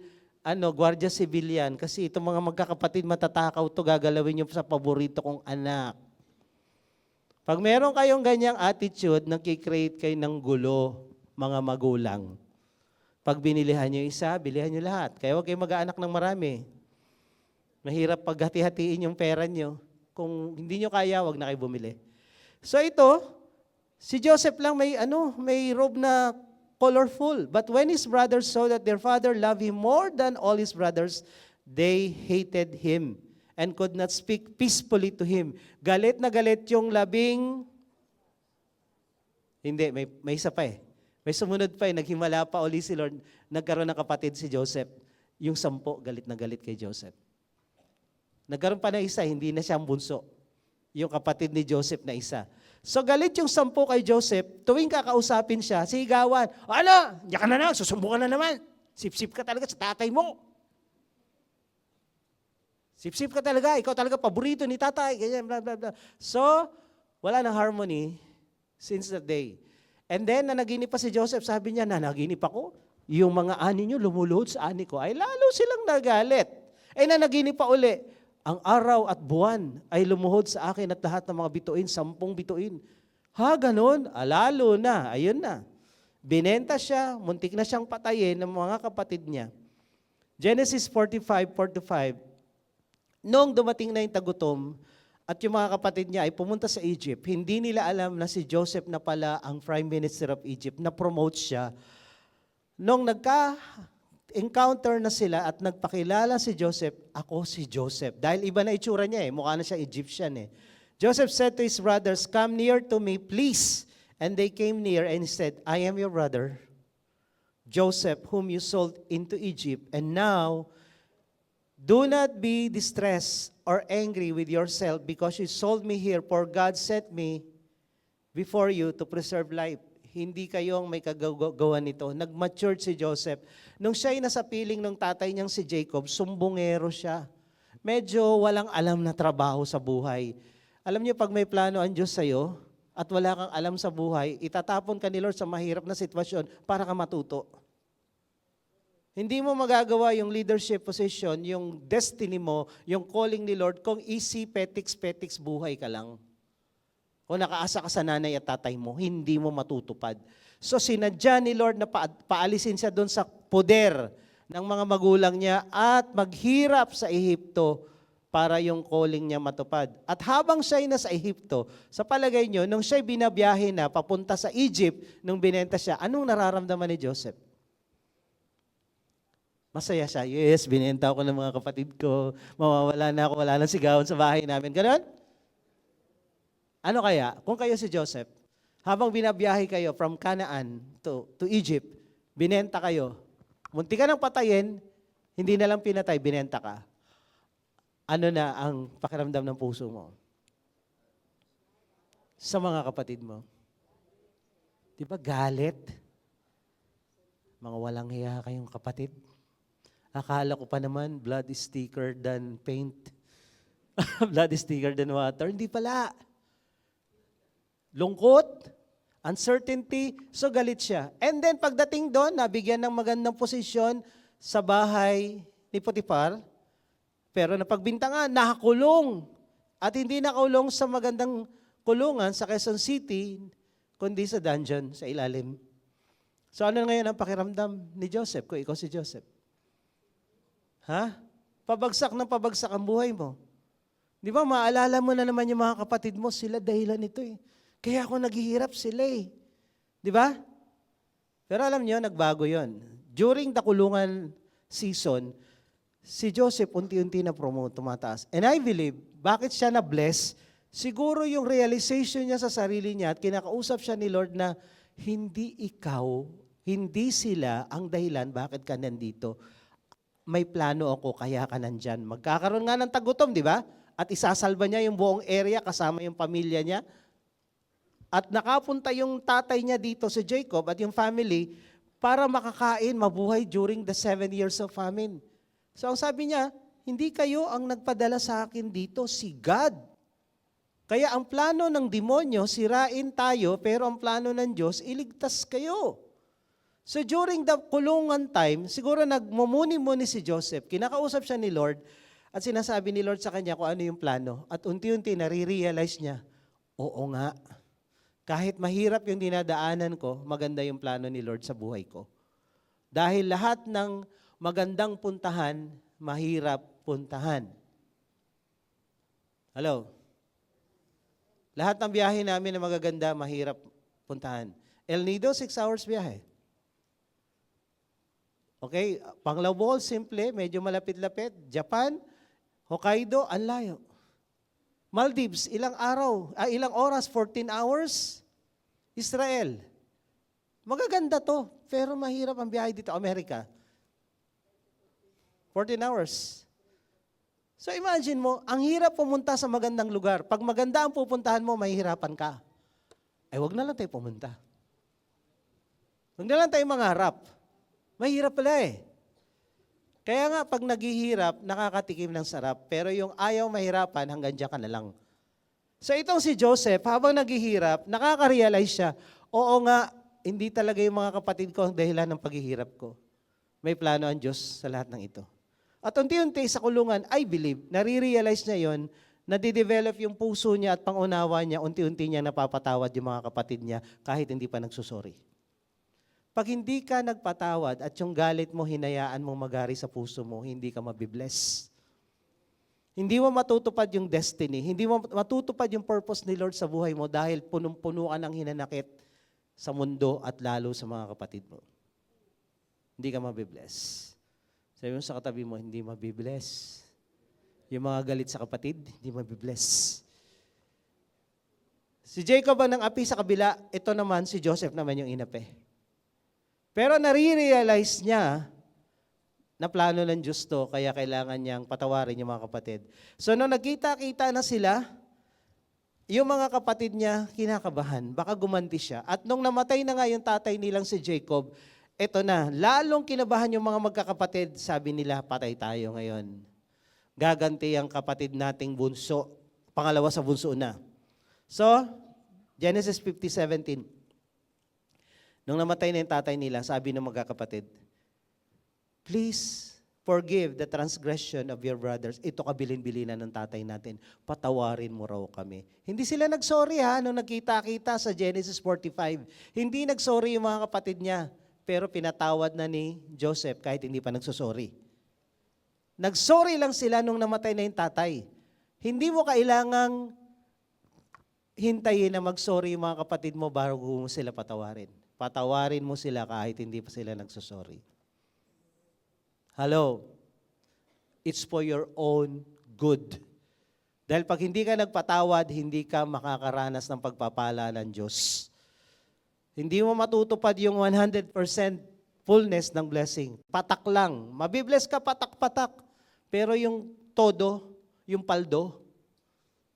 gwardiya civilian. Kasi itong mga magkakapatid matatakaw to, gagalawin niyo sa paborito kong anak. Pag meron kayong ganyang attitude, nagkikreate kayo ng gulo, mga magulang. Pag binilihan niyo isa, bilihan niyo lahat. Kaya huwag kayo mag-aanak ng marami. Mahirap paghati-hatiin yung pera niyo. Kung hindi niyo kaya, huwag na kayo bumili. So ito, si Joseph lang may robe na colorful. But when his brothers saw that their father loved him more than all his brothers, they hated him and could not speak peacefully to him. Galit na galit yung Hindi, may isa pa eh. May sumunod pa eh, naghimala pa uli si Lord, nagkaroon ng kapatid si Joseph. Yung 10, galit na galit kay Joseph. Nagkaroon pa na isa, hindi na siya ang bunso. Yung kapatid ni Joseph na isa. So galit yung 10 kay Joseph, tuwing kakausapin siya, sigawan, diyan ka na susumbungan na naman. Sip-sip ka talaga sa tatay mo. Sip-sip ka talaga, ikaw talaga paborito ni tatay. Ganyan, blah, blah, blah. So, wala nang harmony since that day. And then, nanaginip pa si Joseph, sabi niya, nanaginip ako, yung mga ani niyo lumuluhod sa ani ko, ay lalo silang nagalit. Ay nanaginip pa uli, ang araw at buwan ay lumuhod sa akin at lahat ng mga bituin, 10 bituin. Ha, ganun? Lalo na, ayun na. Binenta siya, muntik na siyang patayin ng mga kapatid niya. Genesis 45:45, noong dumating na yung tagutom, at yung mga kapatid niya ay pumunta sa Egypt, hindi nila alam na si Joseph na pala ang Prime Minister of Egypt, na-promote siya. Nung nagka-encounter na sila at nagpakilala si Joseph, ako si Joseph. Dahil iba na itsura niya mukha na siyang Egyptian Joseph said to his brothers, "Come near to me, please." And they came near and said, "I am your brother, Joseph, whom you sold into Egypt. And now, do not be distressed or angry with yourself because you sold me here, for God sent me before you to preserve life." Hindi kayo ang may kagagawa nito. Nag-mature si Joseph. Nung siya ay nasa piling ng tatay niyang si Jacob, sumbongero siya. Medyo walang alam na trabaho sa buhay. Alam niyo, pag may plano ang Diyos sa'yo at wala kang alam sa buhay, itatapon ka ni Lord sa mahirap na sitwasyon para ka matuto. Hindi mo magagawa yung leadership position, yung destiny mo, yung calling ni Lord, kung easy, petiks buhay ka lang. Kung nakaasa ka sa nanay at tatay mo, hindi mo matutupad. So sinadya ni Lord na paalisin siya doon sa poder ng mga magulang niya at maghirap sa Ehipto para yung calling niya matupad. At habang siya'y nasa Ehipto, sa palagay nyo, nung siya'y binabiyahe na papunta sa Egypt, nung binenta siya, anong nararamdaman ni Joseph? Masaya siya. Yes, binenta ako ng mga kapatid ko. Mawawala na ako, wala nang sigawan sa bahay namin. Ganon? Ano kaya? Kung kayo si Joseph, habang binabiyahe kayo from Canaan to Egypt, binenta kayo, munti ka nang patayin, hindi na lang pinatay, binenta ka. Ano na ang pakiramdam ng puso mo? Sa mga kapatid mo. Di ba galit? Mga walang hiya kayong kapatid. Akala ko pa naman, blood is thicker than paint. Blood is thicker than water. Hindi pala. Lungkot, uncertainty, so galit siya. And then pagdating doon, nabigyan ng magandang posisyon sa bahay ni Potiphar, pero napagbintangan, nakakulong. At hindi nakakulong sa magandang kulungan sa Quezon City, kundi sa dungeon, sa ilalim. So ano ngayon ang pakiramdam ni Joseph, kung ikaw si Joseph? Ha? Pabagsak ng pabagsak ang buhay mo. Di ba, maalala mo na naman yung mga kapatid mo, sila dahilan nito Kaya ako naghihirap sila Di ba? Pero alam niyo, nagbago yon. During the kulungan season, si Joseph unti-unti na promote, tumataas. And I believe, bakit siya na-bless? Siguro yung realization niya sa sarili niya at kinakausap siya ni Lord na hindi ikaw, hindi sila ang dahilan bakit ka nandito. May plano ako, kaya ka nandyan. Magkakaroon nga ng tagutom, di ba? At isasalba niya yung buong area kasama yung pamilya niya. At nakapunta yung tatay niya dito, si Jacob, at yung family, para makakain, mabuhay during the 7 years of famine. So ang sabi niya, hindi kayo ang nagpadala sa akin dito, si God. Kaya ang plano ng demonyo, sirain tayo, pero ang plano ng Diyos, iligtas kayo. So during the kulungan time, siguro nagmumuni-muni si Joseph, kinakausap siya ni Lord, at sinasabi ni Lord sa kanya kung ano yung plano. At unti-unti nare-realize niya, oo nga, kahit mahirap yung dinadaanan ko, maganda yung plano ni Lord sa buhay ko. Dahil lahat ng magandang puntahan, mahirap puntahan. Hello? Lahat ng biyahe namin na magaganda, mahirap puntahan. El Nido, 6 hours biyahe. Okay? Panglawol, simple, medyo malapit-lapit. Japan, Hokkaido, ang layo. Maldives, ilang oras, 14 hours. Israel. Magaganda to, pero mahirap ang biyahe dito, Amerika. 14 hours. So imagine mo, ang hirap pumunta sa magandang lugar. Pag maganda ang pupuntahan mo, mahihirapan ka. Ay, wag na lang tayo pumunta. Wag na lang tayo mangarap. Mahirap pala eh. Kaya nga, pag naghihirap, nakakatikim ng sarap. Pero yung ayaw mahirapan, hanggang dyan ka na lang. So itong si Joseph, habang naghihirap, nakaka-realize siya, oo nga, hindi talaga yung mga kapatid ko ang dahilan ng paghihirap ko. May plano ang Diyos sa lahat ng ito. At unti-unti sa kulungan, I believe, nare-realize niya yon, nadidevelop yung puso niya at pangunawa niya, unti-unti niya napapatawad yung mga kapatid niya kahit hindi pa nagsusori. Pag hindi ka nagpatawad at yung galit mo, hinayaan mong magari sa puso mo, hindi ka mabibless. Hindi mo matutupad yung destiny, hindi mo matutupad yung purpose ni Lord sa buhay mo dahil punong-puno ka ng hinanakit sa mundo at lalo sa mga kapatid mo. Hindi ka mabibless. Sabi mo sa katabi mo, hindi mabibless. Yung mga galit sa kapatid, hindi mabibless. Si Jacob ang api sa kabila, ito naman si Joseph naman yung inapi. Pero nare-realize niya na plano ng Diyos to, kaya kailangan niyang patawarin yung mga kapatid. So nung nagkita-kita na sila, yung mga kapatid niya kinakabahan, baka gumanti siya. At nung namatay na nga yung tatay nilang si Jacob, eto na, lalong kinabahan yung mga magkakapatid, sabi nila, patay tayo ngayon. Gaganti ang kapatid nating bunso, pangalawa sa bunso na. So, Genesis 50:17. Nung namatay na yung tatay nila, sabi ng magkakapatid, please forgive the transgression of your brothers. Ito kabilin-bilinan ng tatay natin. Patawarin mo raw kami. Hindi sila nagsorry nung nagkita-kita sa Genesis 45. Hindi nagsorry yung mga kapatid niya. Pero pinatawad na ni Joseph kahit hindi pa nagsusorry. Nagsorry lang sila nung namatay na yung tatay. Hindi mo kailangang hintayin na magsorry yung mga kapatid mo bago mo sila patawarin. Patawarin mo sila kahit hindi pa sila nagsusorry. Hello? It's for your own good. Dahil pag hindi ka nagpatawad, hindi ka makakaranas ng pagpapala ng Diyos. Hindi mo matutupad yung 100% fullness ng blessing. Patak lang. Mabibless ka patak-patak. Pero yung todo, yung paldo,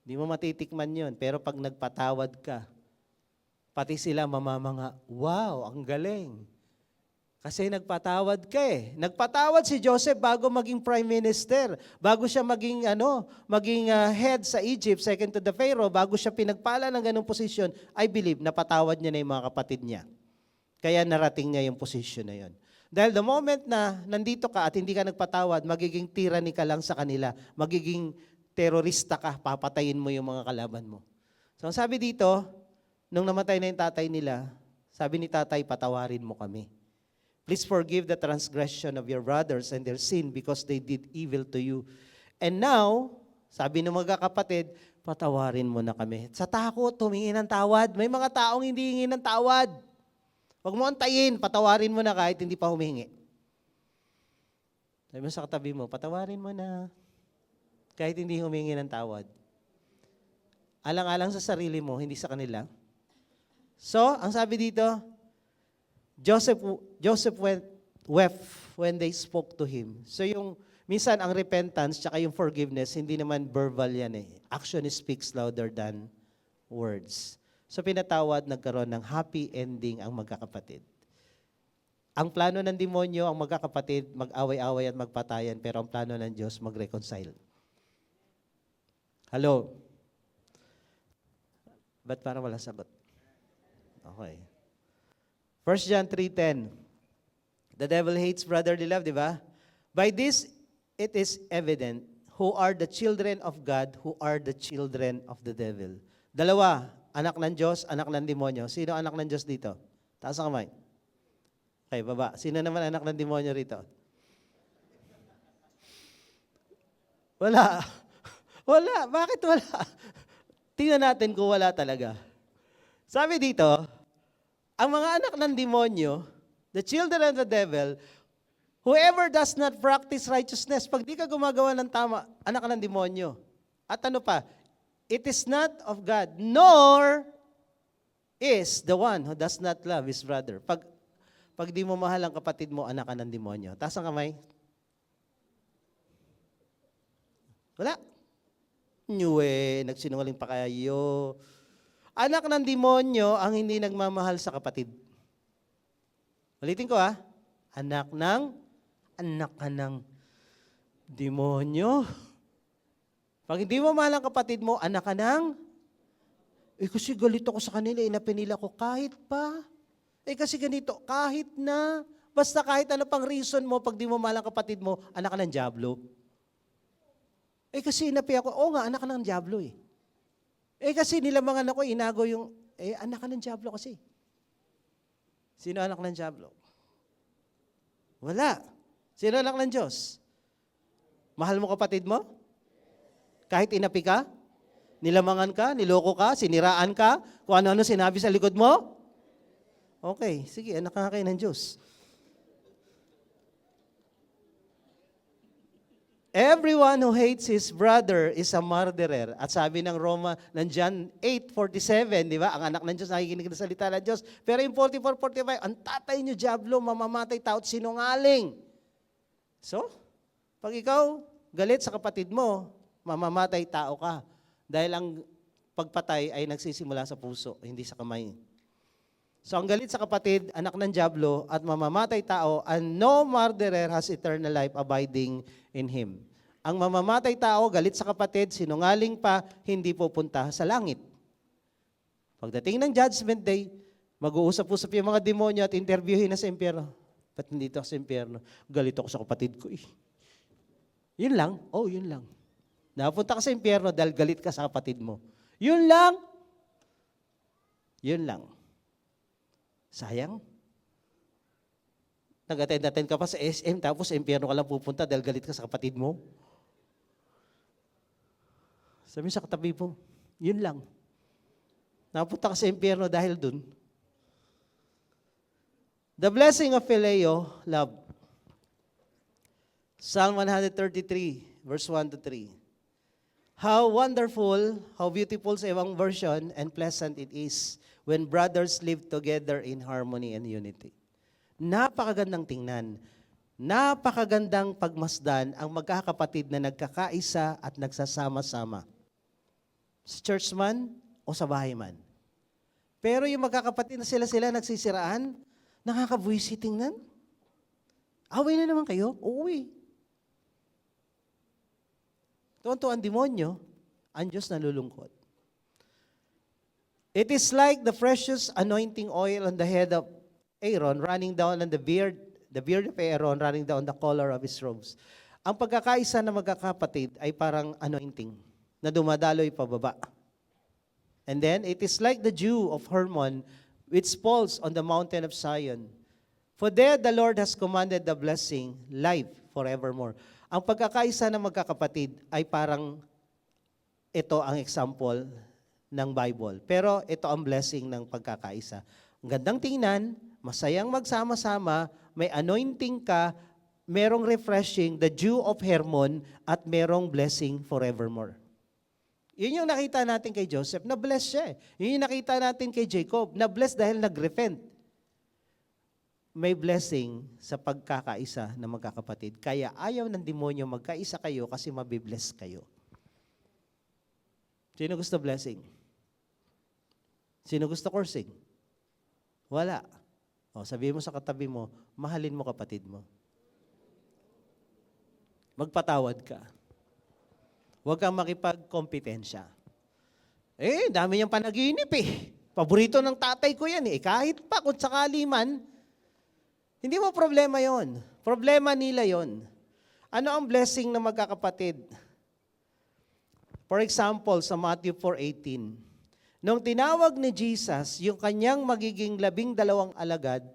hindi mo matitikman yun. Pero pag nagpatawad ka, pati sila mamamanga, wow, ang galing. Kasi nagpatawad ka eh. Nagpatawad si Joseph bago maging prime minister, bago siya maging head sa Egypt, second to the Pharaoh, bago siya pinagpala ng ganung posisyon, I believe napatawad niya na yung mga kapatid niya. Kaya narating niya yung posisyon na yun. Dahil the moment na nandito ka at hindi ka nagpatawad, magiging tyranny ka lang sa kanila, magiging terorista ka, papatayin mo yung mga kalaban mo. So ang sabi dito, nung namatay na yung tatay nila, sabi ni tatay, patawarin mo kami. Please forgive the transgression of your brothers and their sin because they did evil to you. And now, sabi ng mga kapatid, patawarin mo na kami. Sa takot, humingi ng tawad. May mga taong hindi hingi ng tawad. Huwag mo antayin, patawarin mo na kahit hindi pa humingi. Sabi mo sa katabi mo, patawarin mo na kahit hindi humingi ng tawad. Alang-alang sa sarili mo, hindi sa kanila. So, ang sabi dito, Joseph wept when they spoke to him. So minsan ang repentance tsaka yung forgiveness, hindi naman verbal yan eh. Action speaks louder than words. So pinatawad, nagkaroon ng happy ending ang magkakapatid. Ang plano ng demonyo, ang magkakapatid, mag-away-away at magpatayan, pero ang plano ng Diyos, mag-reconcile. Hello? Ba't parang wala sagot? Okay. 1 John 3:10. The devil hates brotherly love, di ba? By this, it is evident who are the children of God, who are the children of the devil. Dalawa, anak ng Diyos, anak ng demonyo. Sino anak ng Diyos dito? Taas ang kamay. Okay, baba. Sino naman anak ng demonyo rito? Wala. Wala. Bakit wala? Tingnan natin kung wala talaga. Sabi dito, ang mga anak ng demonyo, the children of the devil, whoever does not practice righteousness, pag di ka gumagawa ng tama, anak ng demonyo. At ano pa? It is not of God, nor is the one who does not love his brother. Pag di mo mahal ang kapatid mo, anak ka ng demonyo. Taas ang kamay. Wala. Nagsinungaling pa kayo. Anak ng demonyo ang hindi nagmamahal sa kapatid. Ulitin ko Anak ka ng demonyo. Pag hindi mo mahal ang kapatid mo, anak ka ng, kasi galit ako sa kanila, inapinila ko kahit pa. Kasi ganito, kahit na. Basta kahit ano pang reason mo, pag di mo mahal ang kapatid mo, anak ka ng diablo. Kasi inapi ako, anak ka ng diablo kasi nilamangan ako, inago yung, anak ka ng diablo kasi. Sino anak ng diablo? Wala. Sino anak ng Diyos? Mahal mo kapatid mo? Kahit inapi ka? Nilamangan ka? Niloko ka? Siniraan ka? Kung ano-ano sinabi sa likod mo? Okay, sige, anak ka kayo ng Diyos. Everyone who hates his brother is a murderer. At sabi ng John 8:47, di ba? Ang anak ng Diyos, nakikinig na salita ng Diyos. Pero yung 44:45, ang tatay niyo, diablo, mamamatay, tao at sinungaling. So, pag ikaw galit sa kapatid mo, mamamatay tao ka. Dahil ang pagpatay ay nagsisimula sa puso, hindi sa kamay. So, ang galit sa kapatid, anak ng diablo, at mamamatay tao, and no murderer has eternal life abiding in him. Ang mamamatay tao, galit sa kapatid, sinungaling pa, hindi pupunta sa langit. Pagdating ng judgment day, mag-uusap-usap yung mga demonyo at interviewin na sa impyerno. Ba't hindi ito sa impyerno? Galit ako sa kapatid ko Yun lang? Yun lang. Napunta ka sa impyerno dahil galit ka sa kapatid mo. Yun lang? Yun lang. Sayang. Nag-attend ka pa sa SM, tapos sa impyerno ka lang pupunta dahil galit ka sa kapatid mo. Sabi sa katabi mo, yun lang. Napunta ka sa impyerno dahil dun. The blessing of phileo, love. Psalm 133, verse 1-3. How wonderful, how beautiful sa ibang version, and pleasant it is when brothers live together in harmony and unity. Napakagandang tingnan. Napakagandang pagmasdan ang magkakapatid na nagkakaisa at nagsasama-sama. Sa church man o sa bahay man. Pero yung magkakapatid na sila nagsisiraan, nakakabuwisi tingnan. Away na naman kayo? Uuwi. Tonto ang demonyo, ang Diyos nalulungkot. It is like the precious anointing oil on the head of Aaron running down on the beard of Aaron running down the collar of his robes. Ang pagkakaisa na magkakapatid ay parang anointing na dumadaloy pababa. And then, it is like the dew of Hermon which falls on the mountain of Zion. For there the Lord has commanded the blessing, life forevermore. Ang pagkakaisa ng magkakapatid ay parang ito ang example ng Bible. Pero ito ang blessing ng pagkakaisa. Ang gandang tingnan, masayang magsama-sama, may anointing ka, merong refreshing, the dew of Hermon, at merong blessing forevermore. Yun yung nakita natin kay Joseph, na-bless siya. Yun yung nakita natin kay Jacob, na-bless dahil nag-repent. May blessing sa pagkakaisa ng magkakapatid. Kaya ayaw ng demonyo magkaisa kayo kasi mabibless kayo. Sino gusto blessing? Sino gusto cursing? Wala. O, sabihin mo sa katabi mo, mahalin mo kapatid mo. Magpatawad ka. Huwag kang makipagkompetensya. Dami niyang panaginip eh. Paborito ng tatay ko yan eh. Kahit pa kung sakali man, hindi mo problema yon. Problema nila yon. Ano ang blessing ng magkakapatid? For example, sa Matthew 4:18, nung tinawag ni Jesus yung kanyang magiging 12 alagad,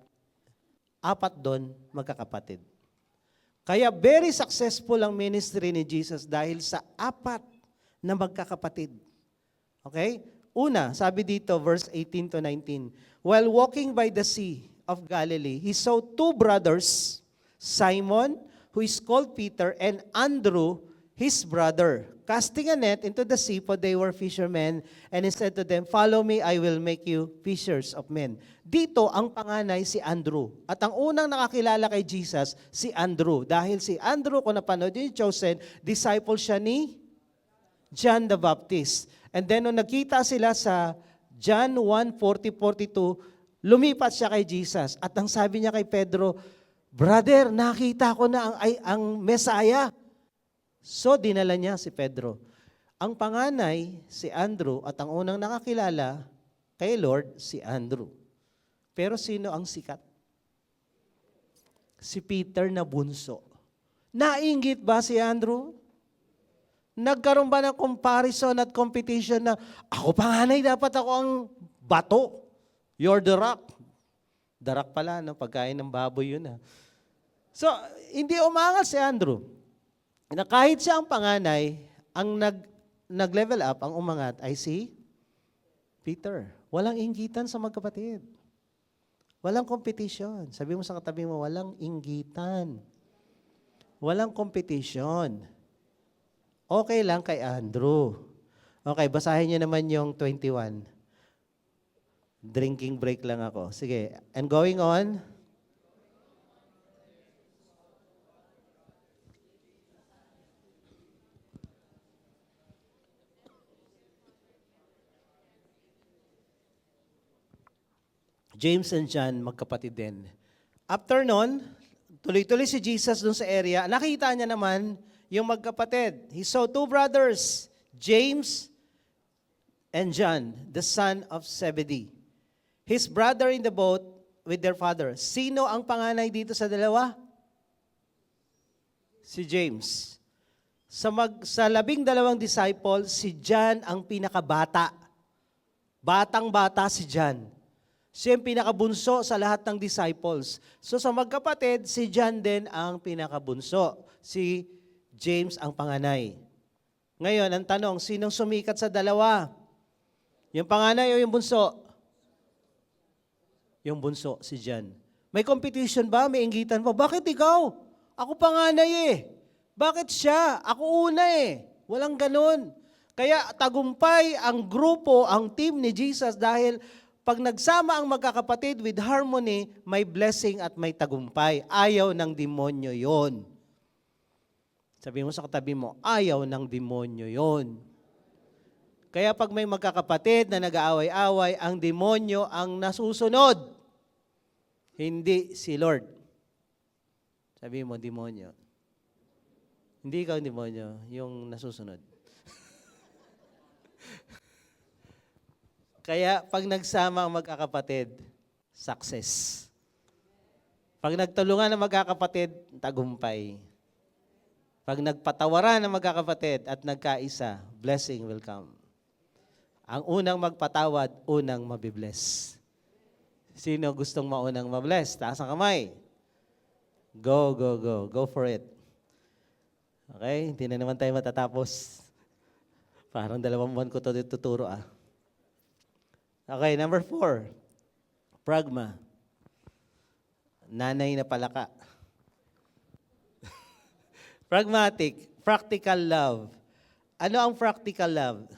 4 doon magkakapatid. Kaya very successful ang ministry ni Jesus dahil sa 4 na magkakapatid. Okay? Una, sabi dito, verse 18 to 19, while walking by the sea of Galilee, he saw 2 brothers, Simon, who is called Peter, and Andrew, his brother, casting a net into the sea, for they were fishermen, and he said to them, follow me, I will make you fishers of men. Dito, ang panganay si Andrew. At ang unang nakakilala kay Jesus, si Andrew. Dahil si Andrew, kung napanood yung chosen, disciple siya ni John the Baptist. And then, nung nagkita sila sa John 1:40-42, lumipat siya kay Jesus. At ang sabi niya kay Pedro, brother, nakita ko na ang Messiah. So, dinala niya si Pedro. Ang panganay, si Andrew, at ang unang nakakilala kay Lord, si Andrew. Pero sino ang sikat? Si Peter na bunso. Nainggit ba si Andrew? Nagkaroon ba ng comparison at competition na, ako panganay, dapat ako ang bato. You're the rock. The rock pala, no? Pagkain ng baboy yun. Ha? So, hindi umangal si Andrew. Na kahit siya ang panganay, ang nag-level up, ang umangat ay si Peter. Walang inggitan sa magkapatid. Walang competition. Sabi mo sa katabi mo, walang inggitan. Walang competition. Okay lang kay Andrew. Okay, basahin niyo naman yung 21. Drinking break lang ako. Sige, and going on. James and John, magkapatid din. After nun, tuloy-tuloy si Jesus dun sa area. Nakita niya naman yung magkapatid. He saw 2 brothers, James and John, the son of Zebedee. His brother in the boat with their father. Sino ang panganay dito sa dalawa? Si James. Sa 12 disciples, si John ang pinakabata. Batang-bata si John. Siya ang pinakabunso sa lahat ng disciples. So sa magkapatid, si John din ang pinakabunso. Si James ang panganay. Ngayon, ang tanong, sinong sumikat sa dalawa? Yung panganay o yung bunso? Yung bunso, si John. May competition ba? May inggitan ba? Bakit ikaw? Ako panganay eh. Bakit siya? Ako una eh. Walang ganun. Kaya tagumpay ang grupo, ang team ni Jesus dahil pag nagsama ang magkakapatid with harmony, may blessing at may tagumpay. Ayaw ng demonyo yon. Sabi mo sa katabi mo, ayaw ng demonyo yon. Kaya pag may magkakapatid na nag-aaway-away, ang demonyo ang nasusunod. Hindi si Lord. Sabi mo, demonyo. Hindi ikaw ang demonyo, yung nasusunod. Kaya pag nagsama ang magkakapatid, success. Pag nagtulungan ang magkakapatid, tagumpay. Pag nagpatawaran ang magkakapatid at nagkaisa, blessing will come. Ang unang magpatawad, unang mabibless. Sino gustong maunang mabless? Taas ang kamay. Go, go, go. Go for it. Okay? Hindi na naman tayo matatapos. Parang 2 buwan ko ito tuturo ah. Okay, number 4. Pragma. Nanay na palaka. Pragmatic, practical love. Ano ang practical love?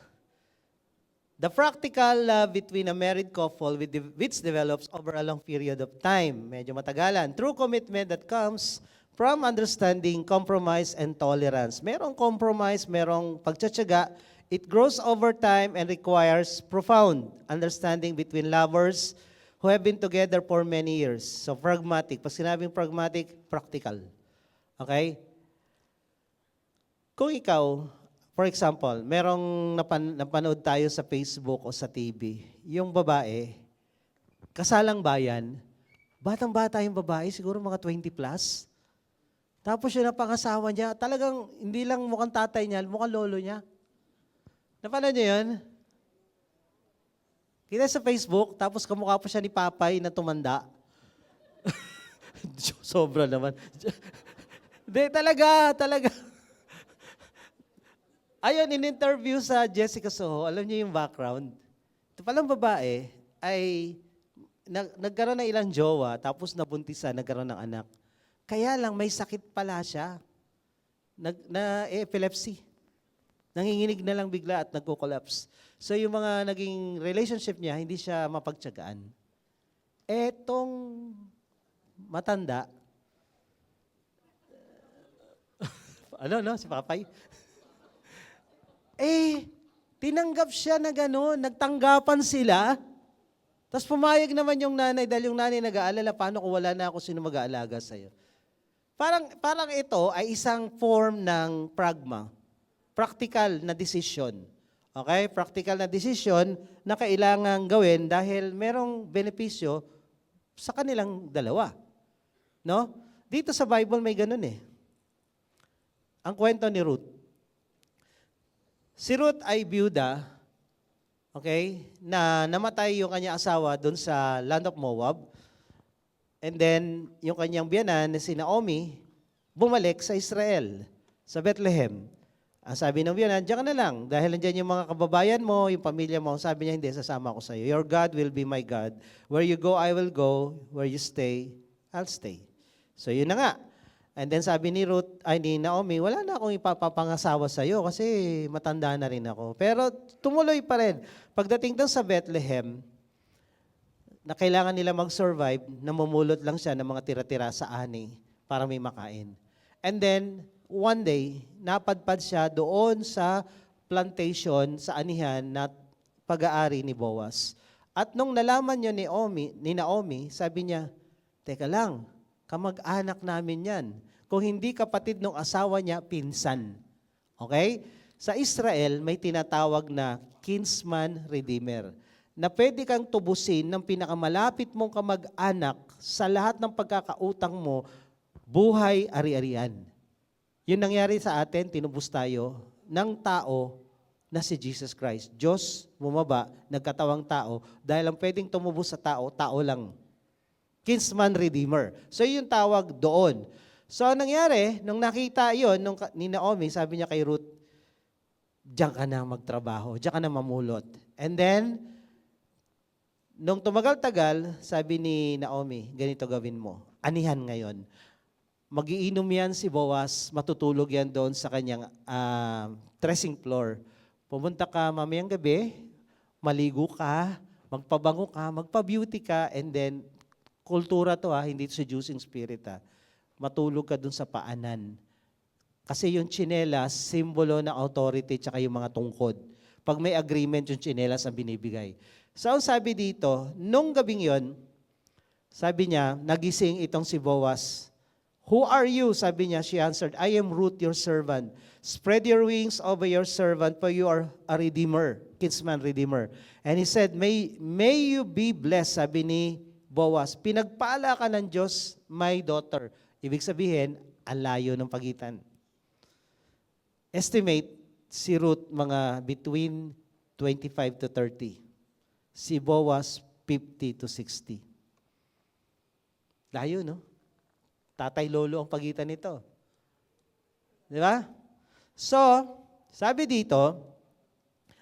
The practical love between a married couple which develops over a long period of time. Medyo matagalan. True commitment that comes from understanding, compromise, and tolerance. Merong compromise, merong pagtsatsaga. It grows over time and requires profound understanding between lovers who have been together for many years. So pragmatic. Pag sinabing pragmatic, practical. Okay? Kung ikaw, for example, merong napanood tayo sa Facebook o sa TV, yung babae, kasalang bayan, batang-bata yung babae, siguro mga 20 plus. Tapos yun ang pangasawa niya, talagang hindi lang mukhang tatay niya, mukhang lolo niya. Napanood niyo yun? Kita sa Facebook, tapos kamukha pa siya ni Papay na tumanda. Sobra naman. Hindi, talaga. Ayun, in-interview sa Jessica Soho, alam niyo yung background. Ito palang babae ay nagkaroon ng ilang jowa, tapos nabuntisan, nagkaroon ng anak. Kaya lang, may sakit pala siya. Na epilepsy. Nanginginig na lang bigla at nagko-collapse. So yung mga naging relationship niya, hindi siya mapagtyagaan. Etong matanda, si Papay? Tinanggap siya na gano'n, nagtanggapan sila, tapos pumayag naman yung nanay dahil yung nanay nag-aalala, paano kung wala na ako, sino mag-aalaga sa'yo? Parang ito ay isang form ng pragma, practical na decision. Okay? Practical na decision na kailangang gawin dahil merong benepisyo sa kanilang dalawa. No? Dito sa Bible may ganun eh. Ang kwento ni Ruth. Si Ruth ay byuda, okay, na namatay yung kanyang asawa doon sa land of Moab. And then, yung kanyang biyanan na si Naomi, bumalik sa Israel, sa Bethlehem. Ang sabi ng biyanan, diyan ka na lang, dahil nandiyan yung mga kababayan mo, yung pamilya mo. Sabi niya, hindi, sasama ko sa iyo. Your God will be my God. Where you go, I will go. Where you stay, I'll stay. So yun na nga. And then sabi ni Naomi, wala na akong ipapapangasawa sa iyo kasi matanda na rin ako. Pero tumuloy pa rin. Pagdating doon sa Bethlehem, na kailangan nila mag-survive, namumulot lang siya ng mga tira-tira sa ani para may makain. And then, one day, napadpad siya doon sa plantation, sa anihan na pag-aari ni Boaz. At nung nalaman niya ni Naomi, sabi niya, teka lang, kamag-anak namin yan. Kung hindi kapatid ng asawa niya, pinsan. Okay? Sa Israel, may tinatawag na kinsman redeemer, na pwede kang tubusin ng pinakamalapit mong kamag-anak sa lahat ng pagkakautang mo, buhay ari-arian. Yun nangyari sa atin, tinubos tayo ng tao na si Jesus Christ. Diyos bumaba, nagkatawang tao, dahil ang pwedeng tumubos sa tao, tao lang. Kinsman Redeemer. So yun yung tawag doon. So nangyari, nung nakita yun, ni Naomi, sabi niya kay Ruth, diyan ka na magtrabaho, diyan ka na mamulot. And then, nung tumagal-tagal, sabi ni Naomi, ganito gawin mo, anihan ngayon. Magiinom yan si Boaz, matutulog yan doon sa kanyang threshing floor. Pumunta ka mamayang gabi, maligo ka, magpabango ka, magpa-beauty ka, and then, kultura to hindi to seducing spirit matulog ka doon sa paanan. Kasi yung tsinelas, simbolo ng authority tsaka yung mga tungkod. Pag may agreement, yung tsinelas ang binibigay. So, ang sabi dito, nung gabing yon, sabi niya, nagising itong si Boaz. Who are you? Sabi niya, she answered, I am Ruth, your servant. Spread your wings over your servant, for you are a redeemer, kinsman redeemer. And he said, may you be blessed, sabi ni Boaz. Pinagpala ka ng Diyos, my daughter. Ibig sabihin, ang layo ng pagitan. Estimate, si Ruth mga between 25 to 30. Si Boaz, 50 to 60. Layo, no? Tatay lolo ang pagitan nito. Di ba? So, sabi dito,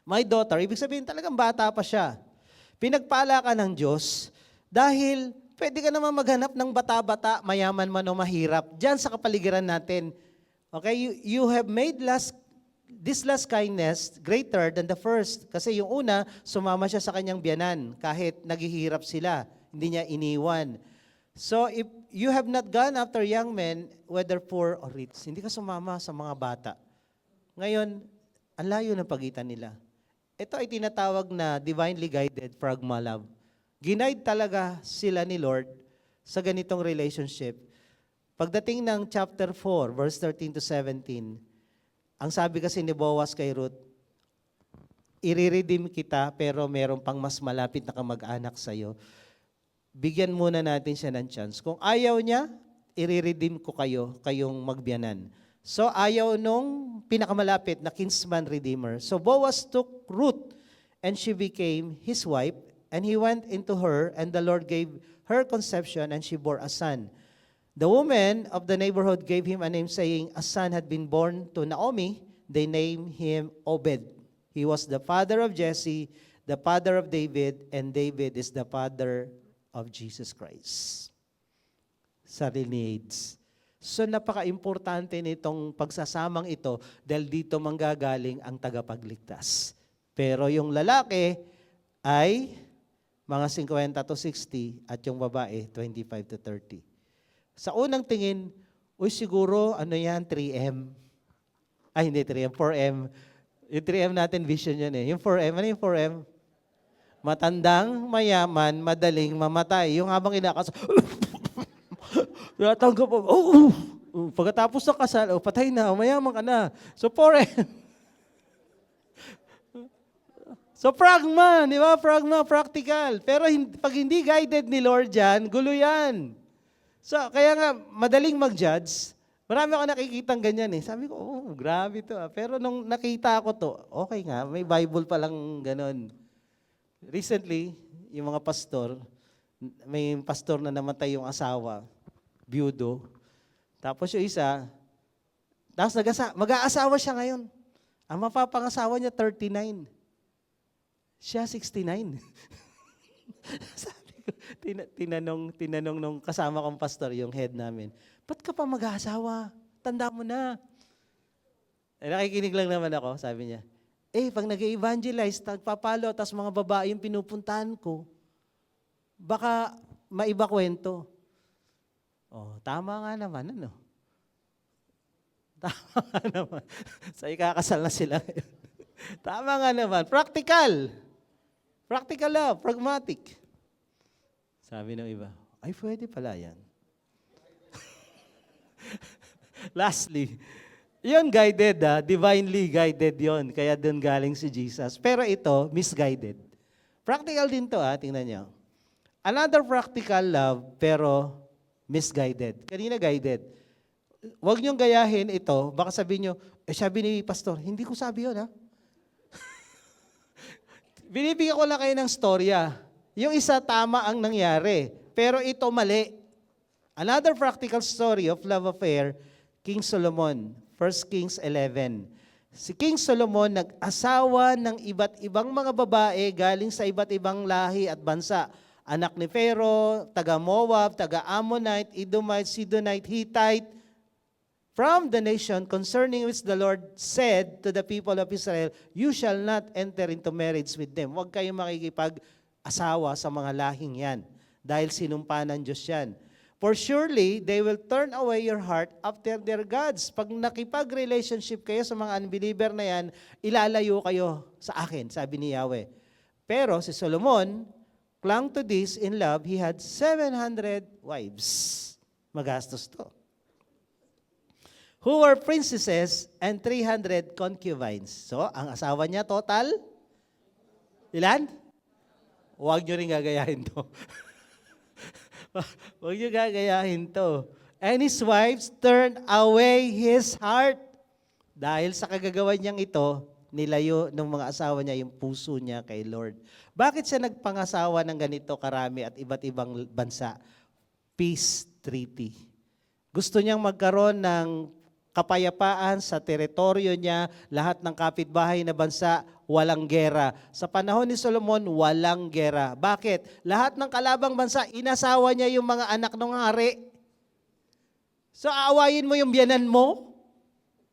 my daughter, ibig sabihin talagang bata pa siya. Pinagpala ka ng Diyos dahil pwede ka naman maghanap ng bata-bata, mayaman man o mahirap, diyan sa kapaligiran natin. Okay? You have made this last kindness greater than the first. Kasi yung una, sumama siya sa kanyang biyanan kahit naghihirap sila. Hindi niya iniwan. So, if you have not gone after young men, whether poor or rich, hindi ka sumama sa mga bata. Ngayon, ang layo ng pagitan nila. Ito ay tinatawag na divinely guided pragma love. Ginaid talaga sila ni Lord sa ganitong relationship. Pagdating ng chapter 4, verse 13 to 17, ang sabi kasi ni Boaz kay Ruth, iriredeem kita pero meron pang mas malapit na kamag-anak sa'yo. Bigyan muna natin siya ng chance. Kung ayaw niya, iriredeem ko kayong magbiyanan. So ayaw nung pinakamalapit na kinsman redeemer. So Boaz took Ruth and she became his wife, and he went into her, and the Lord gave her conception, and she bore a son. The women of the neighborhood gave him a name, saying, a son had been born to Naomi. They named him Obed. He was the father of Jesse, the father of David, and David is the father of Jesus Christ. Sa lineage. So napaka-importante nitong pagsasamang ito dahil dito manggagaling ang tagapagligtas. Pero yung lalaki ay mga 50 to 60 at yung babae 25 to 30. Sa unang tingin, siguro ano yan, 3M. Ay hindi 3M, 4M. Yung 3M natin, vision yun eh. Yung 4M, ano yung 4M? Matandang, mayaman, madaling mamatay. Yung habang inakas, natanggap po, pagkatapos ng kasal, patay na, mayaman ka na. So 4M. So pragma, di ba? Pragma, practical. Pero pag hindi guided ni Lord yan, gulo yan. So kaya nga, madaling mag-judge. Marami ako nakikitang ganyan eh. Sabi ko, grabe to ah. Pero nung nakita ko to, okay nga, may Bible palang ganon. Recently, yung mga pastor, may pastor na namatay yung asawa, byudo. Tapos yung isa, tapos mag-aasawa siya ngayon. Ang mapapangasawa niya, 39. Siya, 69. Sabi ko, tinanong nung kasama kong pastor, yung head namin, ba't ka pa mag-aasawa? Tanda mo na. Nakikinig lang naman ako, sabi niya. Pag nag-evangelize, tagpapalo, tas mga babae yung pinupuntahan ko, baka maiba kwento. Tama nga naman, ano? Tama nga naman. Sa ikakasal na sila ngayon. Tama nga naman. Practical. Practical love, pragmatic. Sabi ng iba, ay pwede pala yan. Lastly, yun guided, divinely guided yon. Kaya dun galing si Jesus. Pero ito, misguided. Practical din to, tingnan nyo. Another practical love, pero misguided. Kanina guided. Huwag niyong gayahin ito, baka sabihin nyo, sabi ni pastor, hindi ko sabi yun, ha? Binibigyan ko lang kayo ng storya. Yung isa, tama ang nangyari. Pero ito, mali. Another practical story of love affair, King Solomon, 1 Kings 11. Si King Solomon nag-asawa ng iba't ibang mga babae galing sa iba't ibang lahi at bansa. Anak ni Pharaoh, taga-Moab, taga-Ammonite, Edomite, Sidonite, Hittite, from the nation concerning which the Lord said to the people of Israel, you shall not enter into marriage with them. Huwag kayong makikipag-asawa sa mga lahing yan, dahil sinumpa ng Diyos yan. For surely, they will turn away your heart after their gods. Pag nakipag-relationship kayo sa mga unbeliever na yan, ilalayo kayo sa akin, sabi ni Yahweh. Pero si Solomon, clung to this in love, he had 700 wives. Magastos to. Who were princesses and 300 concubines. So, ang asawa niya total, ilan? Huwag nyo rin gagayahin to. Huwag nyo gagayahin to. And his wives turned away his heart. Dahil sa kagagawa niyang ito, nilayo ng mga asawa niya yung puso niya kay Lord. Bakit siya nagpangasawa ng ganito karami at iba't ibang bansa? Peace treaty. Gusto niyang magkaroon ng kapayapaan sa teritoryo niya, lahat ng kapitbahay na bansa, walang gera. Sa panahon ni Solomon, walang gera. Bakit? Lahat ng kalabang bansa, inasawa niya yung mga anak ng hari. So, aawayin mo yung biyanan mo,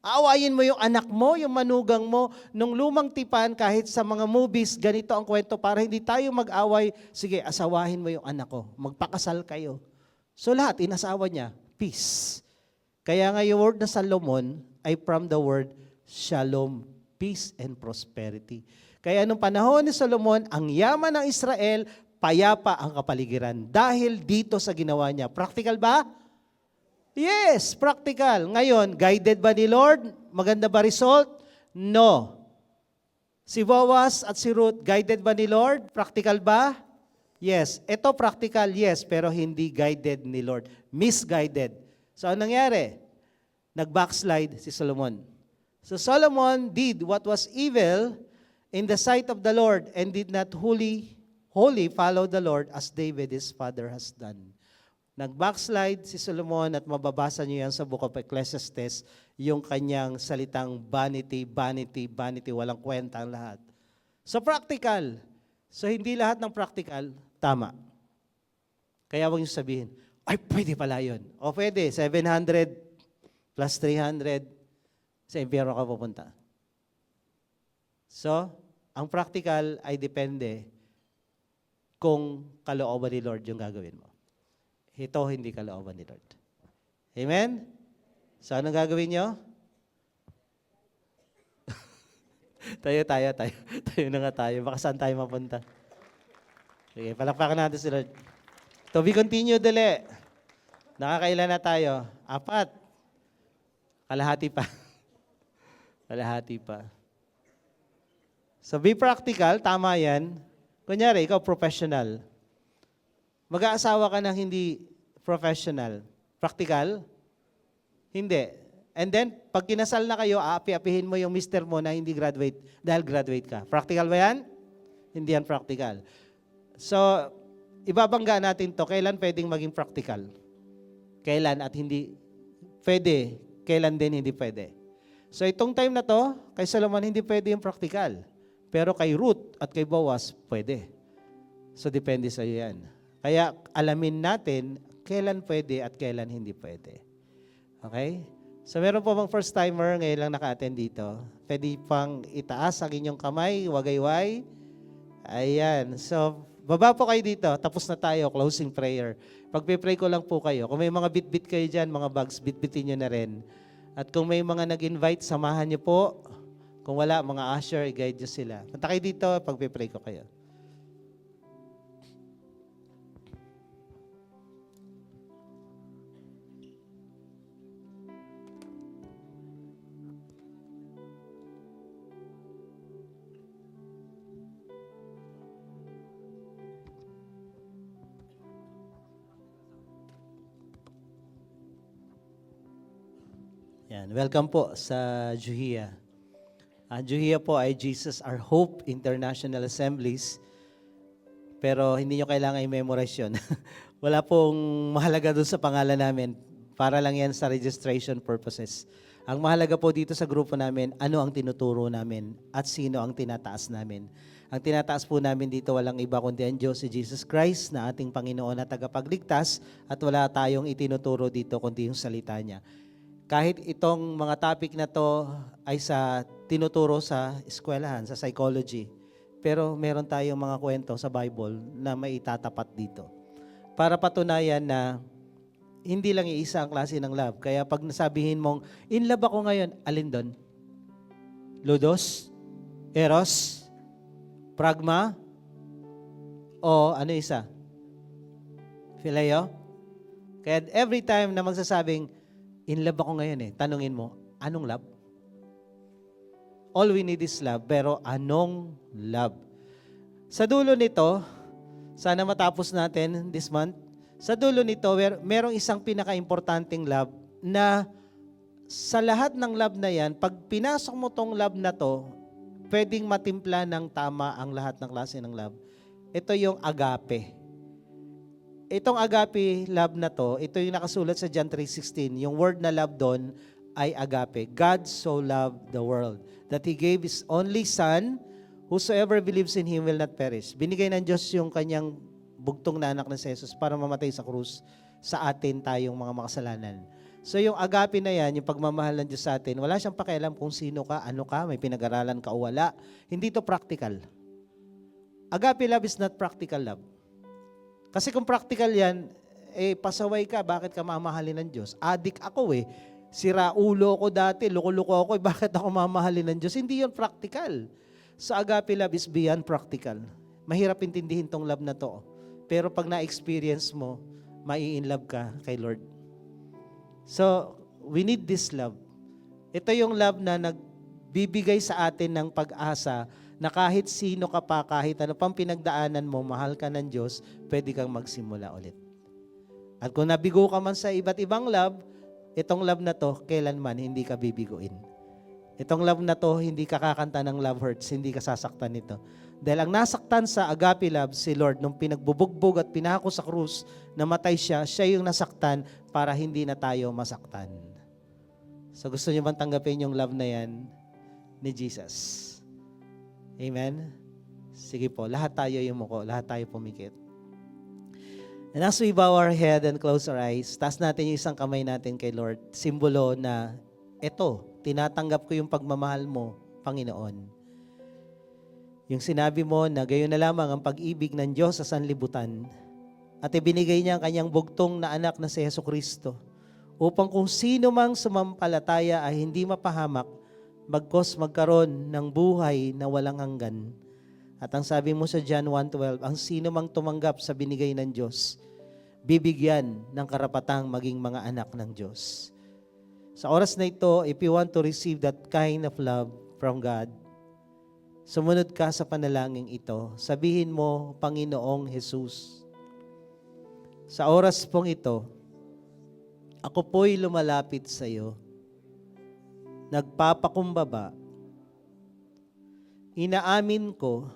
aawayin mo yung anak mo, yung manugang mo. Nung lumang tipan, kahit sa mga movies, ganito ang kwento, para hindi tayo mag-away, sige, asawahin mo yung anak ko, magpakasal kayo. So, lahat, inasawa niya, peace. Kaya nga yung word na Solomon ay from the word shalom, peace and prosperity. Kaya nung panahon ni Solomon, ang yaman ng Israel, payapa ang kapaligiran dahil dito sa ginawa niya. Practical ba? Yes, practical. Ngayon, guided ba ni Lord? Maganda ba result? No. Si Boaz at si Ruth, guided ba ni Lord? Practical ba? Yes. Ito practical, yes, pero hindi guided ni Lord. Misguided. So, anong nangyari? Nag-backslide si Solomon. So, Solomon did what was evil in the sight of the Lord and did not wholly follow the Lord as David his father has done. Nag-backslide si Solomon at mababasa niyo yan sa Book of Ecclesiastes, yung kanyang salitang vanity, vanity, vanity, walang kwenta ang lahat. So practical. So hindi lahat ng practical, tama. Kaya huwag niyo sabihin, ay pwede pala yun. O pwede, 700 plus 300, sa impyerno ka pupunta. So, ang practical ay depende kung kalooban ni Lord yung gagawin mo. Ito, hindi kalooban ni Lord. Amen? So, anong gagawin nyo? tayo. Tayo na nga tayo. Baka saan tayo mapunta? Sige, palakpakan natin si Lord. To be continued ulit. Nakakailan na tayo? 4. Kalahati pa. Kalahati pa. So, be practical. Tama yan. Kunyari, ikaw professional. Mag-aasawa ka ng hindi professional. Practical? Hindi. And then, pag kinasal na kayo, aapi-apihin mo yung mister mo na hindi graduate dahil graduate ka. Practical ba yan? Hindi yan practical. So, ibabangga natin to. Kailan pwedeng maging practical? Kailan at hindi pwede? Kailan din hindi pwede? So, itong time na to, kay Solomon hindi pwede yung practical. Pero kay Ruth at kay Boaz, pwede. So, depende sa iyo yan. Kaya alamin natin kailan pwede at kailan hindi pwede. Okay? So meron po bang first timer ngayon lang naka-attend dito? Pwede pang itaas ang inyong kamay, wagayway. Ayan. So baba po kayo dito. Tapos na tayo. Closing prayer. Pagpe-pray ko lang po kayo. Kung may mga bit-bit kayo dyan, mga bags, bit-bitin nyo na rin. At kung may mga nag-invite, samahan nyo po. Kung wala, mga usher, i-guide nyo sila. Punta kayo dito, pagpe-pray ko kayo. Yan. Welcome po sa Juhia. Ang Juhia po ay Jesus Our Hope International Assemblies. Pero hindi nyo kailangan i-memorize yun. Wala pong mahalaga doon sa pangalan namin. Para lang yan sa registration purposes. Ang mahalaga po dito sa grupo namin, ano ang tinuturo namin at sino ang tinataas namin. Ang tinataas po namin dito walang iba kundi ang Diyos, si Jesus Christ na ating Panginoon at tagapagligtas at wala tayong itinuturo dito kundi yung salita niya. Kahit itong mga topic na to ay sa tinuturo sa eskwelahan, sa psychology, pero meron tayong mga kwento sa Bible na may itatapat dito. Para patunayan na hindi lang iisa ang klase ng love. Kaya pag nasabihin mong, in love ako ngayon, alin doon? Ludos? Eros? Pragma? O ano isa? Phileo? Kaya every time na magsasabing, in love ako ngayon tanungin mo, anong love? All we need is love, pero anong love? Sa dulo nito, sana matapos natin this month, sa dulo nito, merong isang pinaka-importanting love na sa lahat ng love na yan, pag pinasok mo tong love na to, pwedeng matimpla ng tama ang lahat ng klase ng love. Ito yung agape. Itong agape love na to, ito yung nakasulat sa John 3:16. Yung word na love doon ay agape. God so loved the world that He gave His only Son, whosoever believes in Him will not perish. Binigay ng Diyos yung kanyang bugtong na anak na si Jesus para mamatay sa krus sa atin tayong mga makasalanan. So yung agape na yan, yung pagmamahal ng Diyos sa atin, wala siyang pakialam kung sino ka, ano ka, may pinag-aralan ka o wala. Hindi to practical. Agape love is not practical love. Kasi kung practical yan, pasaway ka, bakit ka mamahalin ng Diyos? Adik ako sira ulo ko dati, loko-loko ako, bakit ako mamahalin ng Diyos? Hindi yun practical. So agape love is beyond practical. Mahirap intindihin tong love na to. pero pag na-experience mo, mai-inlove ka kay Lord. So, we need this love. Ito yung love na nagbibigay sa atin ng pag-asa na kahit sino ka pa, kahit ano pang pinagdaanan mo, mahal ka ng Diyos, pwede kang magsimula ulit. At kung nabigo ka man sa iba't ibang love, itong love na to, kailanman hindi ka bibiguin. Itong love na to, hindi ka kakanta ng love hurts, hindi ka sasaktan nito. Dahil ang nasaktan sa agape love, si Lord, nung pinagbubugbog at pinako sa krus, namatay siya, siya yung nasaktan para hindi na tayo masaktan. So gusto niyo bang tanggapin yung love na yan ni Jesus? Amen? Sige po, lahat tayo yumuko, lahat tayo pumikit. And as we bow our head and close our eyes, taas natin yung isang kamay natin kay Lord, simbolo na eto, tinatanggap ko yung pagmamahal mo, Panginoon. Yung sinabi mo na gayon na lamang ang pag-ibig ng Diyos sa sanlibutan at ibinigay niya ang kanyang bugtong na anak na si Jesucristo upang kung sino mang sumampalataya ay hindi mapahamak, bagkos magkaroon ng buhay na walang hanggan. At ang sabi mo sa John 1:12, ang sino mang tumanggap sa binigay ng Diyos, bibigyan ng karapatang maging mga anak ng Diyos. Sa oras na ito, if you want to receive that kind of love from God, sumunod ka sa panalangin ito. Sabihin mo, Panginoong Jesus, sa oras pong ito, ako po'y lumalapit sa iyo, nagpapakumbaba, inaamin ko,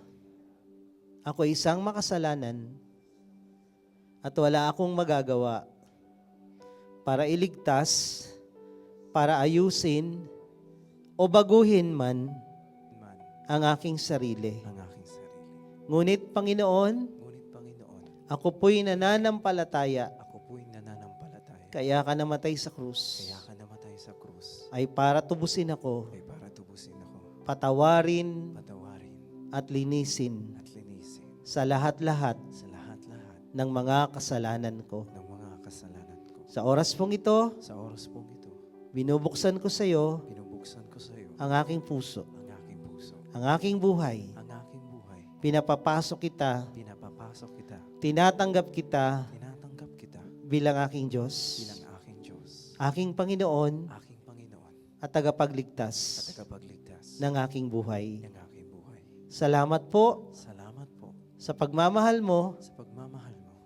ako isang makasalanan at wala akong magagawa para iligtas, para ayusin o baguhin man ang aking sarili. Ngunit Panginoon, ako po'y nananampalataya. Kaya ka namatay sa krus. Ay para tubusin ako. Patawarin at linisin sa lahat-lahat ng mga kasalanan ko. Sa oras pong ito, binubuksan ko sa iyo ang aking puso, ang aking buhay. Pinapapasok kita, tinatanggap kita bilang aking Diyos, aking Panginoon, at tagapagligtas ng aking buhay. Salamat po sa pagmamahal mo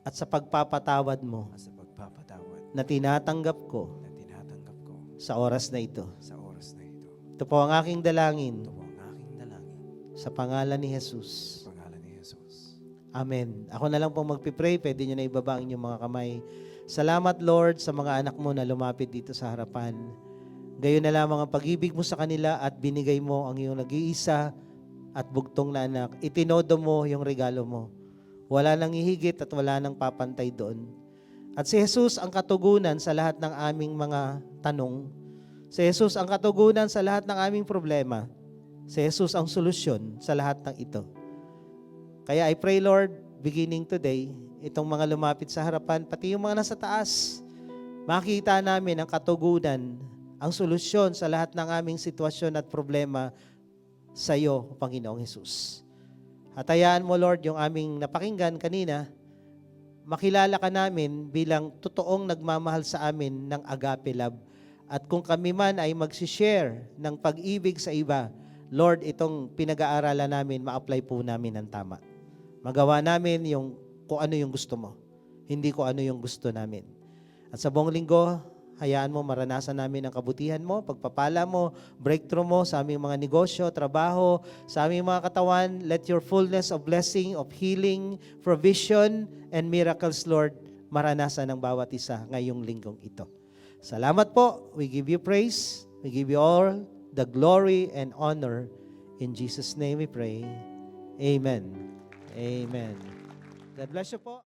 at sa pagpapatawad mo na tinatanggap ko sa oras na ito. Ito po ang aking dalangin sa pangalan ni Jesus. Amen. Ako na lang po magpipray. Pwede nyo na ibaba ang inyong mga kamay. Salamat, Lord, sa mga anak mo na lumapit dito sa harapan. Gayon na lamang ang pag-ibig mo sa kanila at binigay mo ang iyong nag-iisa at bugtong na anak. Itinodo mo yung regalo mo. Wala nang ihigit at wala nang papantay doon. At si Jesus ang katugunan sa lahat ng aming mga tanong. Si Jesus ang katugunan sa lahat ng aming problema. Si Jesus ang solusyon sa lahat ng ito. Kaya I pray, Lord, beginning today, itong mga lumapit sa harapan, pati yung mga nasa taas, makita namin ang katugunan, ang solusyon sa lahat ng aming sitwasyon at problema sa iyo, Panginoong Jesus. At hayaan mo, Lord, yung aming napakinggan kanina, makilala ka namin bilang totoong nagmamahal sa amin ng agape love. At kung kami man ay magsishare ng pag-ibig sa iba, Lord, itong pinag-aaralan namin, ma-apply po namin ng tama. Magawa namin yung kung ano yung gusto mo, hindi kung ano yung gusto namin. At sa buong linggo, hayaan mo maranasan namin ang kabutihan mo, pagpapala mo, breakthrough mo sa aming mga negosyo, trabaho, sa aming mga katawan. Let your fullness of blessing, of healing, provision, and miracles, Lord, maranasan ng bawat isa ngayong linggong ito. Salamat po. We give you praise. We give you all the glory and honor. In Jesus' name we pray. Amen. Amen. God bless you po.